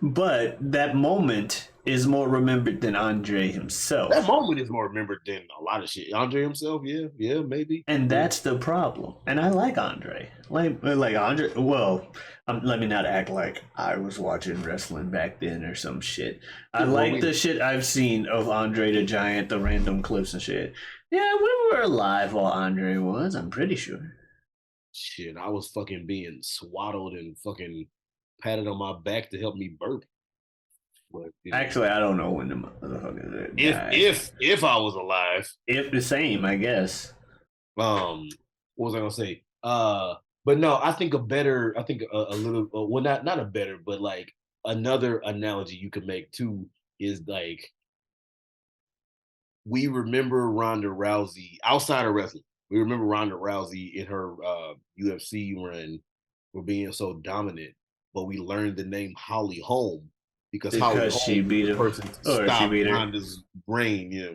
But that moment is more remembered than Andre himself. That moment is more remembered than a lot of shit. Andre himself, yeah, maybe. And that's the problem. And I like Andre. Like Andre. Well, let me not act like I was watching wrestling back then or some shit. I like the shit I've seen of Andre the Giant, the random clips and shit. Yeah, we were alive while Andre was, I'm pretty sure. Shit, I was fucking being swaddled and fucking patted on my back to help me burp. But, actually, I don't know when the motherfucker died. If I was alive. If the same, I guess. What was I gonna say? But no, I think a little, well, not a better, but like another analogy you could make too is like, we remember Ronda Rousey outside of wrestling. We remember Ronda Rousey in her UFC run for being so dominant, but we learned the name Holly Holm because Holly she Holm beat the person to stop Ronda's brain. Yeah.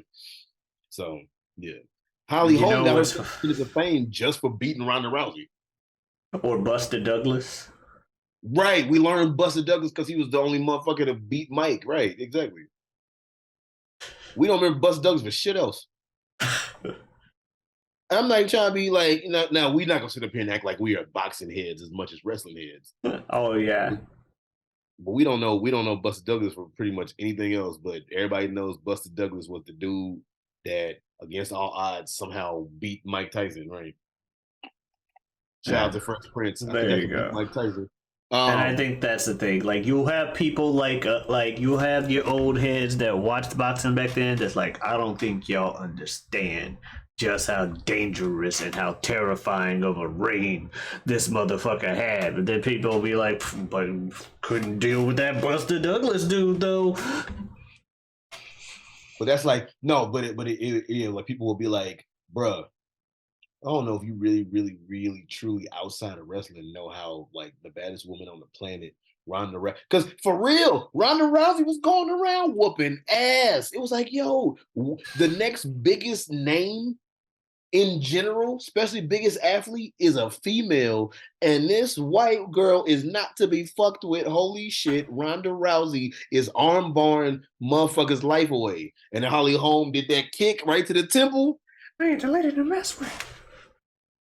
So yeah, Holly Holm got her into fame just for beating Ronda Rousey. Or Buster Douglas. Right. We learned Buster Douglas because he was the only motherfucker to beat Mike. Right. Exactly. We don't remember Buster Douglas for shit else. I'm not trying to be like, now we're not gonna sit up here and act like we are boxing heads as much as wrestling heads. Oh yeah. But we don't know Buster Douglas for pretty much anything else, but everybody knows Buster Douglas was the dude that against all odds somehow beat Mike Tyson, right? Shout out to Fresh Prince. There you go. Mike Tyson. And I think that's the thing. Like, you'll have people like you'll have your old heads that watched boxing back then that's like, I don't think y'all understand just how dangerous and how terrifying of a reign this motherfucker had. But then people will be like, but couldn't deal with that Buster Douglas dude though. But that's like, no, but like people will be like, bruh, I don't know if you really, really, really, truly outside of wrestling know how like the baddest woman on the planet, Ronda Rousey. Because for real, Ronda Rousey was going around whooping ass. It was like, yo, the next biggest name in general, especially biggest athlete, is a female, and this white girl is not to be fucked with. Holy shit, Ronda Rousey is armbarring motherfuckers' life away. And then Holly Holm did that kick right to the temple. I ain't the lady to mess with.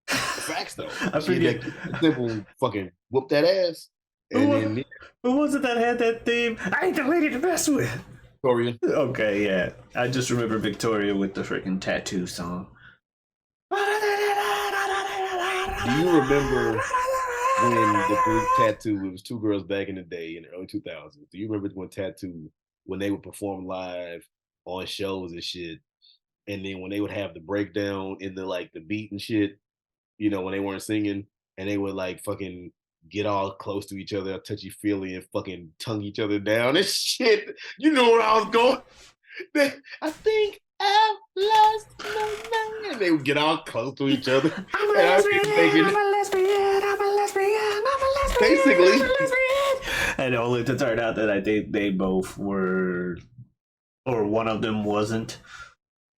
Facts though. I forget. The temple fucking whooped that ass. And who was it that had that theme? I ain't the lady to mess with. Victoria. Okay, yeah. I just remember Victoria with the freaking tattoo song. Do you remember when the group Tattoo, it was two girls back in the day in the early 2000s? Do you remember when Tattoo, when they would perform live on shows and shit, and then when they would have the breakdown in the like the beat and shit, you know, when they weren't singing, and they would like fucking get all close to each other, touchy feely, and fucking tongue each other down and shit. You know where I was going. I think I've lost my mind. And they would get all close to each other. I'm a lesbian, I'm a lesbian, I'm a lesbian, I'm a lesbian. Basically. I'm a lesbian. And only to turn out that I think they both were, or one of them wasn't,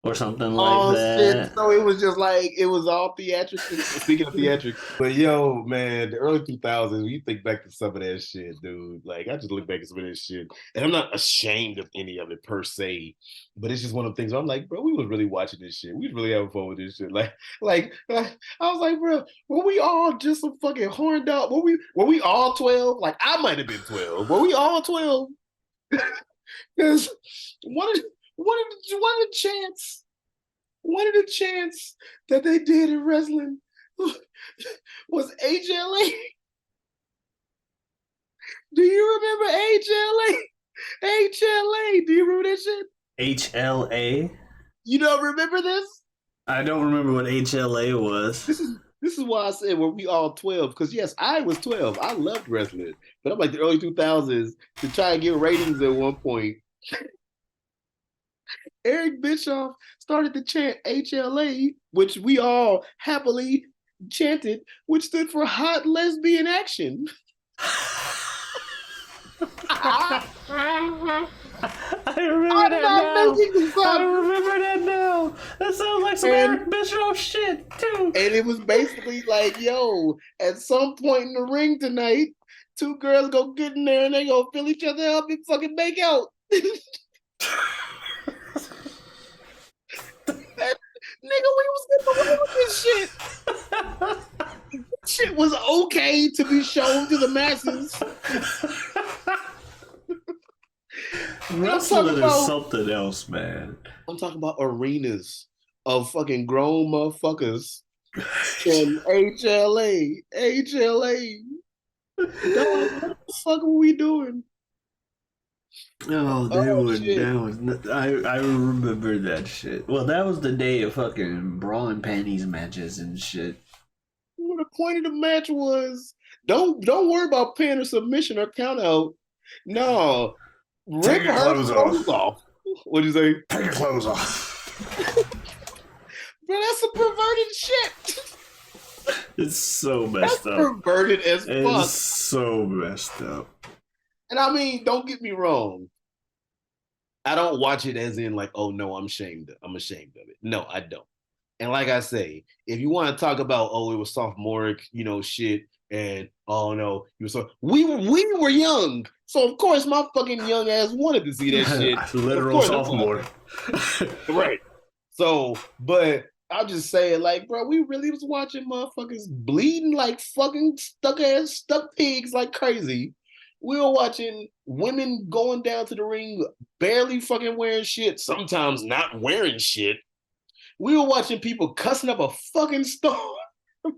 or something like that. Shit. So it was just like, it was all theatrical. Speaking of theatrics. But yo, man, the early 2000s, when you think back to some of that shit, dude, like I just look back at some of this shit, and I'm not ashamed of any of it per se, but it's just one of the things where I'm like, bro, we was really watching this shit. We was really having fun with this shit. Like I was like, bro, were we all just some fucking horned out? Were we all 12? Like I might have been 12. Were we all 12? Because what a chance that they did in wrestling was HLA. Do you remember HLA? HLA. Do you remember that shit? HLA? You don't remember this? I don't remember what HLA was. This is why I said were we all 12? Because yes, I was 12. I loved wrestling. But I'm like the early 2000s to try and get ratings at one point. Eric Bischoff started to chant HLA, which we all happily chanted, which stood for Hot Lesbian Action. I remember that now. I remember that now. That sounds like some Eric Bischoff shit, too. And it was basically like, yo, at some point in the ring tonight, two girls go get in there and they go fill each other up and fucking make out. Nigga, we was getting away with this shit. Shit was okay to be shown to the masses. Wrestling is something else, man. I'm talking about arenas of fucking grown motherfuckers and HLA. What the fuck were we doing? Oh, I remember that shit. Well, that was the day of fucking bra and panties matches and shit. Well, the point of the match was don't worry about pin or submission or count out. No, rip her clothes off. What'd you say? Take your clothes off. Bro, that's some perverted shit. It's so messed up. Perverted as fuck. It's so messed up. And I mean, don't get me wrong. I don't watch it as in like, oh no, I'm ashamed of it. No, I don't. And like I say, if you want to talk about, oh, it was sophomoric, you know, shit, and oh no, you were so we were young, so of course my fucking young ass wanted to see that shit. Literal sophomore, right? So, but I'll just say it like, bro, we really was watching motherfuckers bleeding like fucking stuck pigs like crazy. We were watching women going down to the ring, barely fucking wearing shit, sometimes not wearing shit. We were watching people cussing up a fucking storm. and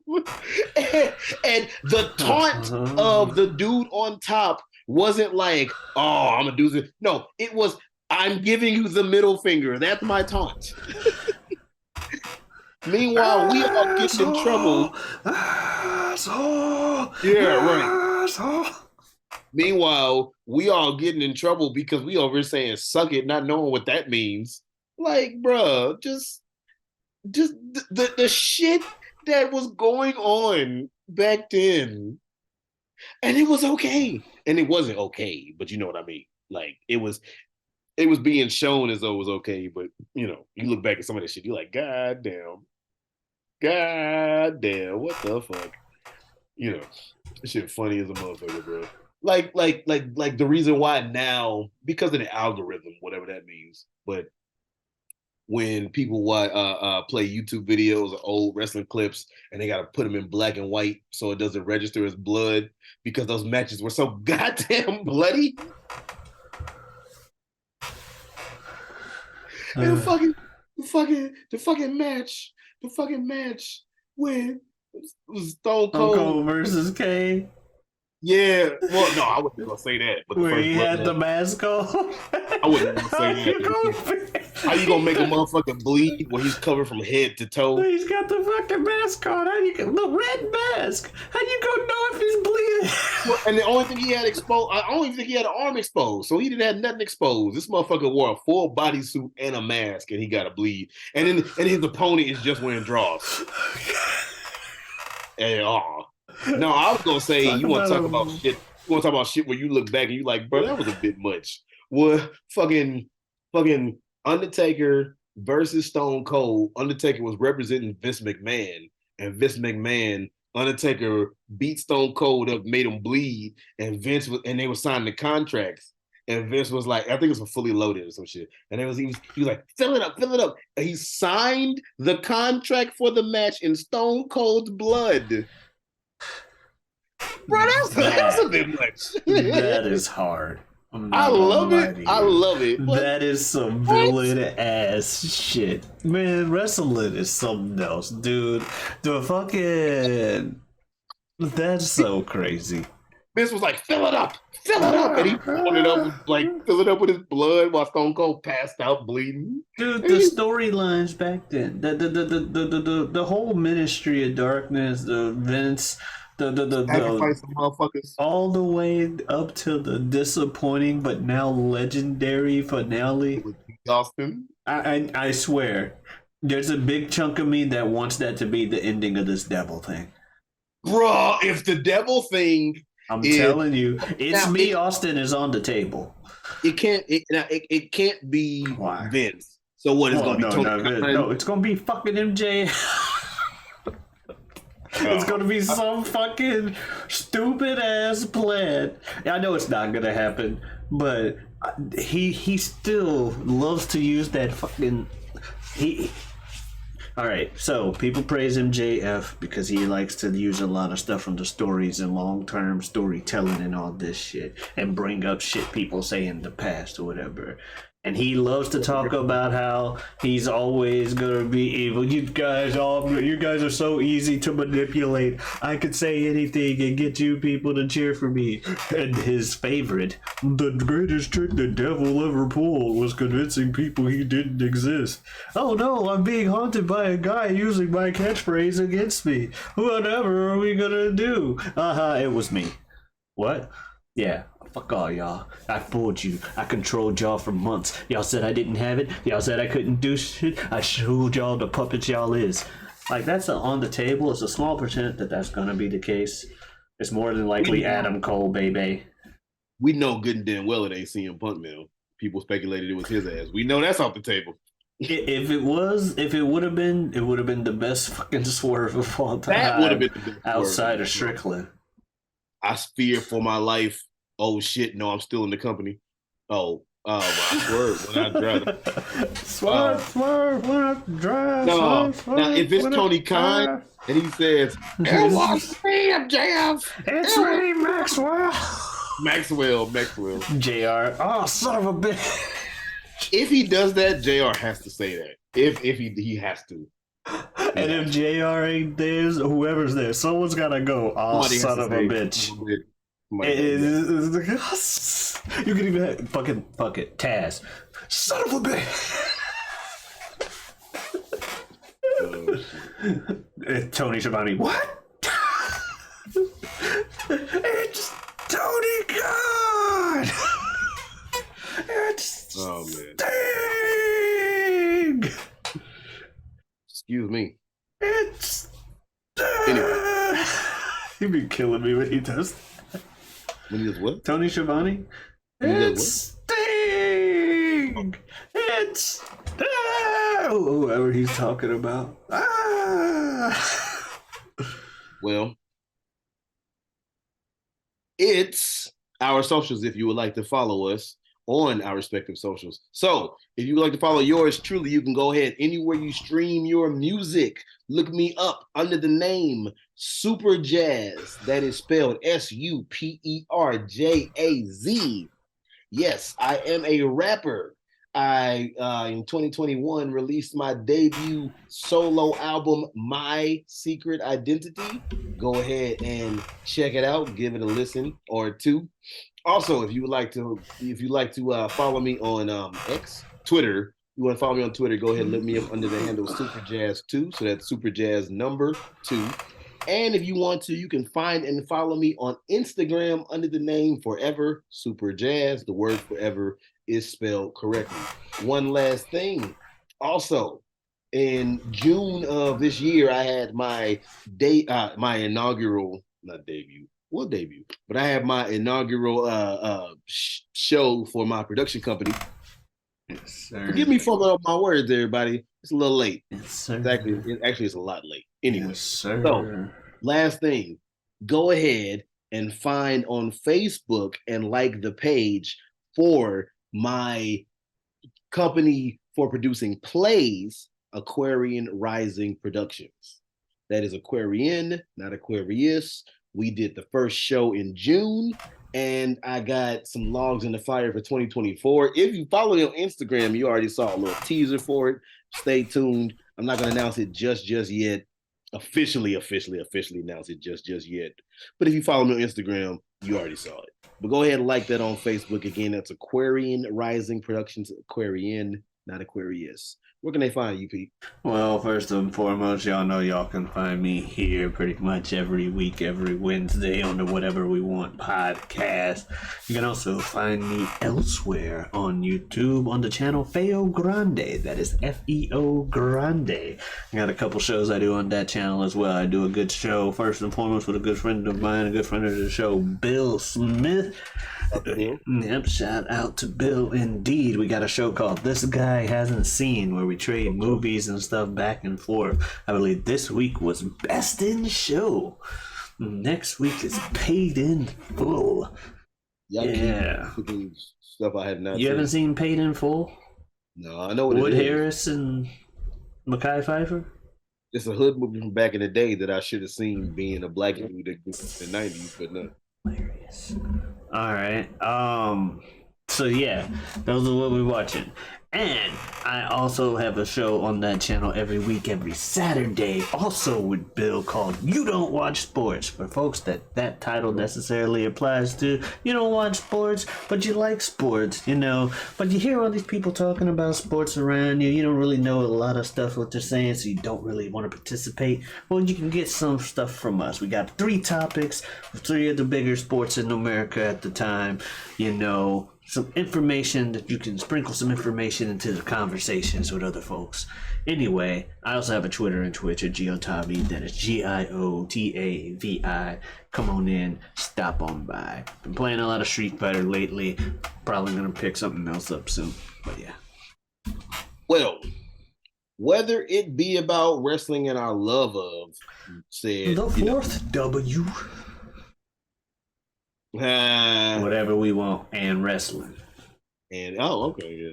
the taunt of the dude on top wasn't like, oh, I'm gonna do this. No, it was, I'm giving you the middle finger. That's my taunt. Meanwhile, we all get in trouble. Yeah, right. Meanwhile, we all getting in trouble because we over saying suck it, not knowing what that means. Like, bruh, just the shit that was going on back then. And it was okay. And it wasn't okay, but you know what I mean. Like, it was being shown as though it was okay, but you know, you look back at some of that shit, you're like, God damn. God damn, what the fuck? You know, this shit funny as a motherfucker, bro. Like the reason why now, because of the algorithm, whatever that means. But when people play YouTube videos of old wrestling clips and they got to put them in black and white so it doesn't register as blood because those matches were so goddamn bloody. And the fucking match when was Stone Cold versus Kane. Yeah, well, no, I wasn't gonna say that. But where he had the mask on. I wouldn't gonna say that. How you gonna make a motherfucker bleed when he's covered from head to toe? He's got the fucking mask on. How you the red mask? How you gonna know if he's bleeding? Well, and the only thing he had exposed, I don't even think he had an arm exposed, so he didn't have nothing exposed. This motherfucker wore a full bodysuit and a mask, and he got to bleed. And then his opponent is just wearing drawers. And no, I was gonna say you want to talk about shit. You want to talk about shit where you look back and you like, bro, that was a bit much. Well, fucking Undertaker versus Stone Cold. Undertaker was representing Vince McMahon, and Vince McMahon, Undertaker beat Stone Cold up, made him bleed, and they were signing the contracts. And Vince was like, I think it was for Fully Loaded or some shit. And he was like, fill it up. And he signed the contract for the match in Stone Cold's blood. Bro, that's a bit much. That is hard. I love it. That is some villain ass shit. Man, wrestling is something else, dude. That's so crazy. Vince was like, fill it up. And he filled it up, fill it up with his blood while Stone Cold passed out bleeding. Dude, the storylines back then, the whole Ministry of Darkness, the Vince, motherfuckers, all the way up to the disappointing but now legendary finale. With Austin, I swear, there's a big chunk of me that wants that to be the ending of this devil thing. Bro, if the devil thing, I'm telling you, Austin is on the table. It can't be Why? Vince. So what is going to be Tony? No, it's going to be fucking MJ. It's gonna be some fucking stupid ass plan. I know it's not gonna happen, but he still loves to use that fucking All right, so people praise MJF because he likes to use a lot of stuff from the stories and long-term storytelling and all this shit, and bring up shit people say in the past or whatever. And he loves to talk about how he's always gonna be evil. You guys are so easy to manipulate. I could say anything and get you people to cheer for me. And his favorite, the greatest trick the devil ever pulled was convincing people he didn't exist. Oh no, I'm being haunted by a guy using my catchphrase against me. Whatever are we gonna do? It was me. What? Yeah. Fuck all y'all. I fooled you. I controlled y'all for months. Y'all said I didn't have it. Y'all said I couldn't do shit. I showed y'all the puppets y'all is. Like, that's on the table. It's a small percent that's gonna be the case. It's more than likely Adam Cole, baby. We know good and damn well it ain't CM Punk now. People speculated it was his ass. We know that's off the table. If it would have been the best fucking swerve of all time. That would have been the best outside of Strickland. I fear for my life. Oh shit! No, I'm still in the company. I swerve when I drive. Swerve when I drive. No, now if it's Tony Khan and he says, "It was me, JF. It's me, Maxwell." Maxwell. JR. Oh, son of a bitch. If he does that, JR has to say that. If he has to. And if JR ain't there, whoever's there, someone's gotta go. Oh, son of a bitch. You can even fuck it, Taz. Son of a bitch. Tony Schiavone. What? It's Tony Khan. It's Sting. Excuse me. It's anyway. He'd be killing me when he does. When he does what? Tony Schiavone? It's Sting! It's whoever he's talking about. Well, it's our socials if you would like to follow us on our respective socials. So if you would like to follow yours truly, you can go ahead anywhere you stream your music. Look me up under the name Super Jazz. That is spelled SUPERJAZ. Yes, I am a rapper. I in 2021 released my debut solo album, My Secret Identity. Go ahead and check it out. Give it a listen or two. Also, if you like to follow me on X, Twitter, you want to follow me on Twitter, go ahead and look me up under the handle Super Jazz 2. So that's Super Jazz number 2. And if you want to, you can find and follow me on Instagram under the name Forever Super Jazz. The word forever is spelled correctly. One last thing. Also, in June of this year, I had my my inaugural, not debut, well, debut, but I had my inaugural show for my production company. Yes, sir. Forgive me fucking up my words, everybody. It's a little late. Yes, sir. Actually, it's a lot late. Anyway, yes, sir. So last thing, go ahead and find on Facebook and like the page for my company for producing plays, Aquarian Rising Productions. That is Aquarian, not Aquarius. We did the first show in June, and I got some logs in the fire for 2024. If you follow me on Instagram, you already saw a little teaser for it. Stay tuned. I'm not going to announce it just yet. Officially announce it just yet. But if you follow me on Instagram, you already saw it. But go ahead and like that on Facebook. Again, that's Aquarian Rising Productions, Aquarian, not Aquarius. Where can they find you, Pete? Well, first and foremost, y'all know y'all can find me here pretty much every week, every Wednesday on the Whatever We Want podcast. You can also find me elsewhere on YouTube on the channel Feo Grande. That is Feo Grande. I got a couple shows I do on that channel as well. I do a good show, first and foremost, with a good friend of mine, a good friend of the show, Bill Smith. Yep, shout out to Bill indeed. We got a show called This Guy Hasn't Seen where we trade movies and stuff back and forth. I believe this week was Best in Show. Next week is Paid in Full. Yeah. Stuff I have not You haven't seen Paid in Full? No, I know what Wood it is. Harris and Mekhi Phifer? It's a hood movie from back in the day that I should have seen being a black dude in the 90s, but no. Hilarious. All right. So yeah, those are what we're watching. And I also have a show on that channel every week, every Saturday, also with Bill, called You Don't Watch Sports. For folks that title necessarily applies to, you don't watch sports, but you like sports, but you hear all these people talking about sports around you. You don't really know a lot of stuff what they're saying, so you don't really want to participate. Well, you can get some stuff from us. We got 3 topics, 3 of the bigger sports in America at the time, some information that you can sprinkle some information into the conversations with other folks. Anyway, I also have a Twitter and Twitch at Giotavi. That is Giotavi. Come on in, stop on by. Been playing a lot of Street Fighter lately. Probably gonna pick something else up soon. But yeah. Well, whether it be about wrestling and our love of, said the fourth W. Whatever we want, and wrestling. And okay, yeah.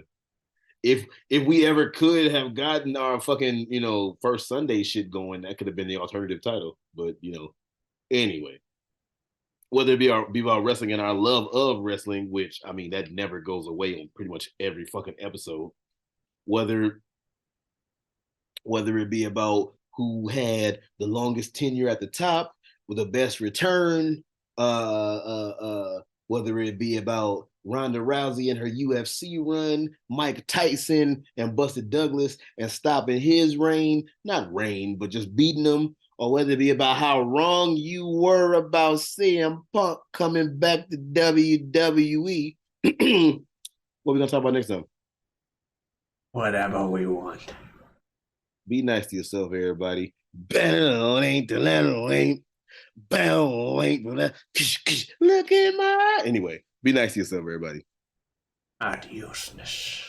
If we ever could have gotten our fucking first Sunday shit going, that could have been the alternative title. But anyway, whether it be about wrestling and our love of wrestling, which I mean that never goes away on pretty much every fucking episode. Whether it be about who had the longest tenure at the top with the best return. Whether it be about Ronda Rousey and her UFC run, Mike Tyson and Buster Douglas and stopping his reign, not reign, but just beating him, or whether it be about how wrong you were about CM Punk coming back to WWE. What are we gonna talk about next time? Whatever we want. Be nice to yourself, everybody. Look at my. Anyway, be nice to yourself, everybody. Adiosness.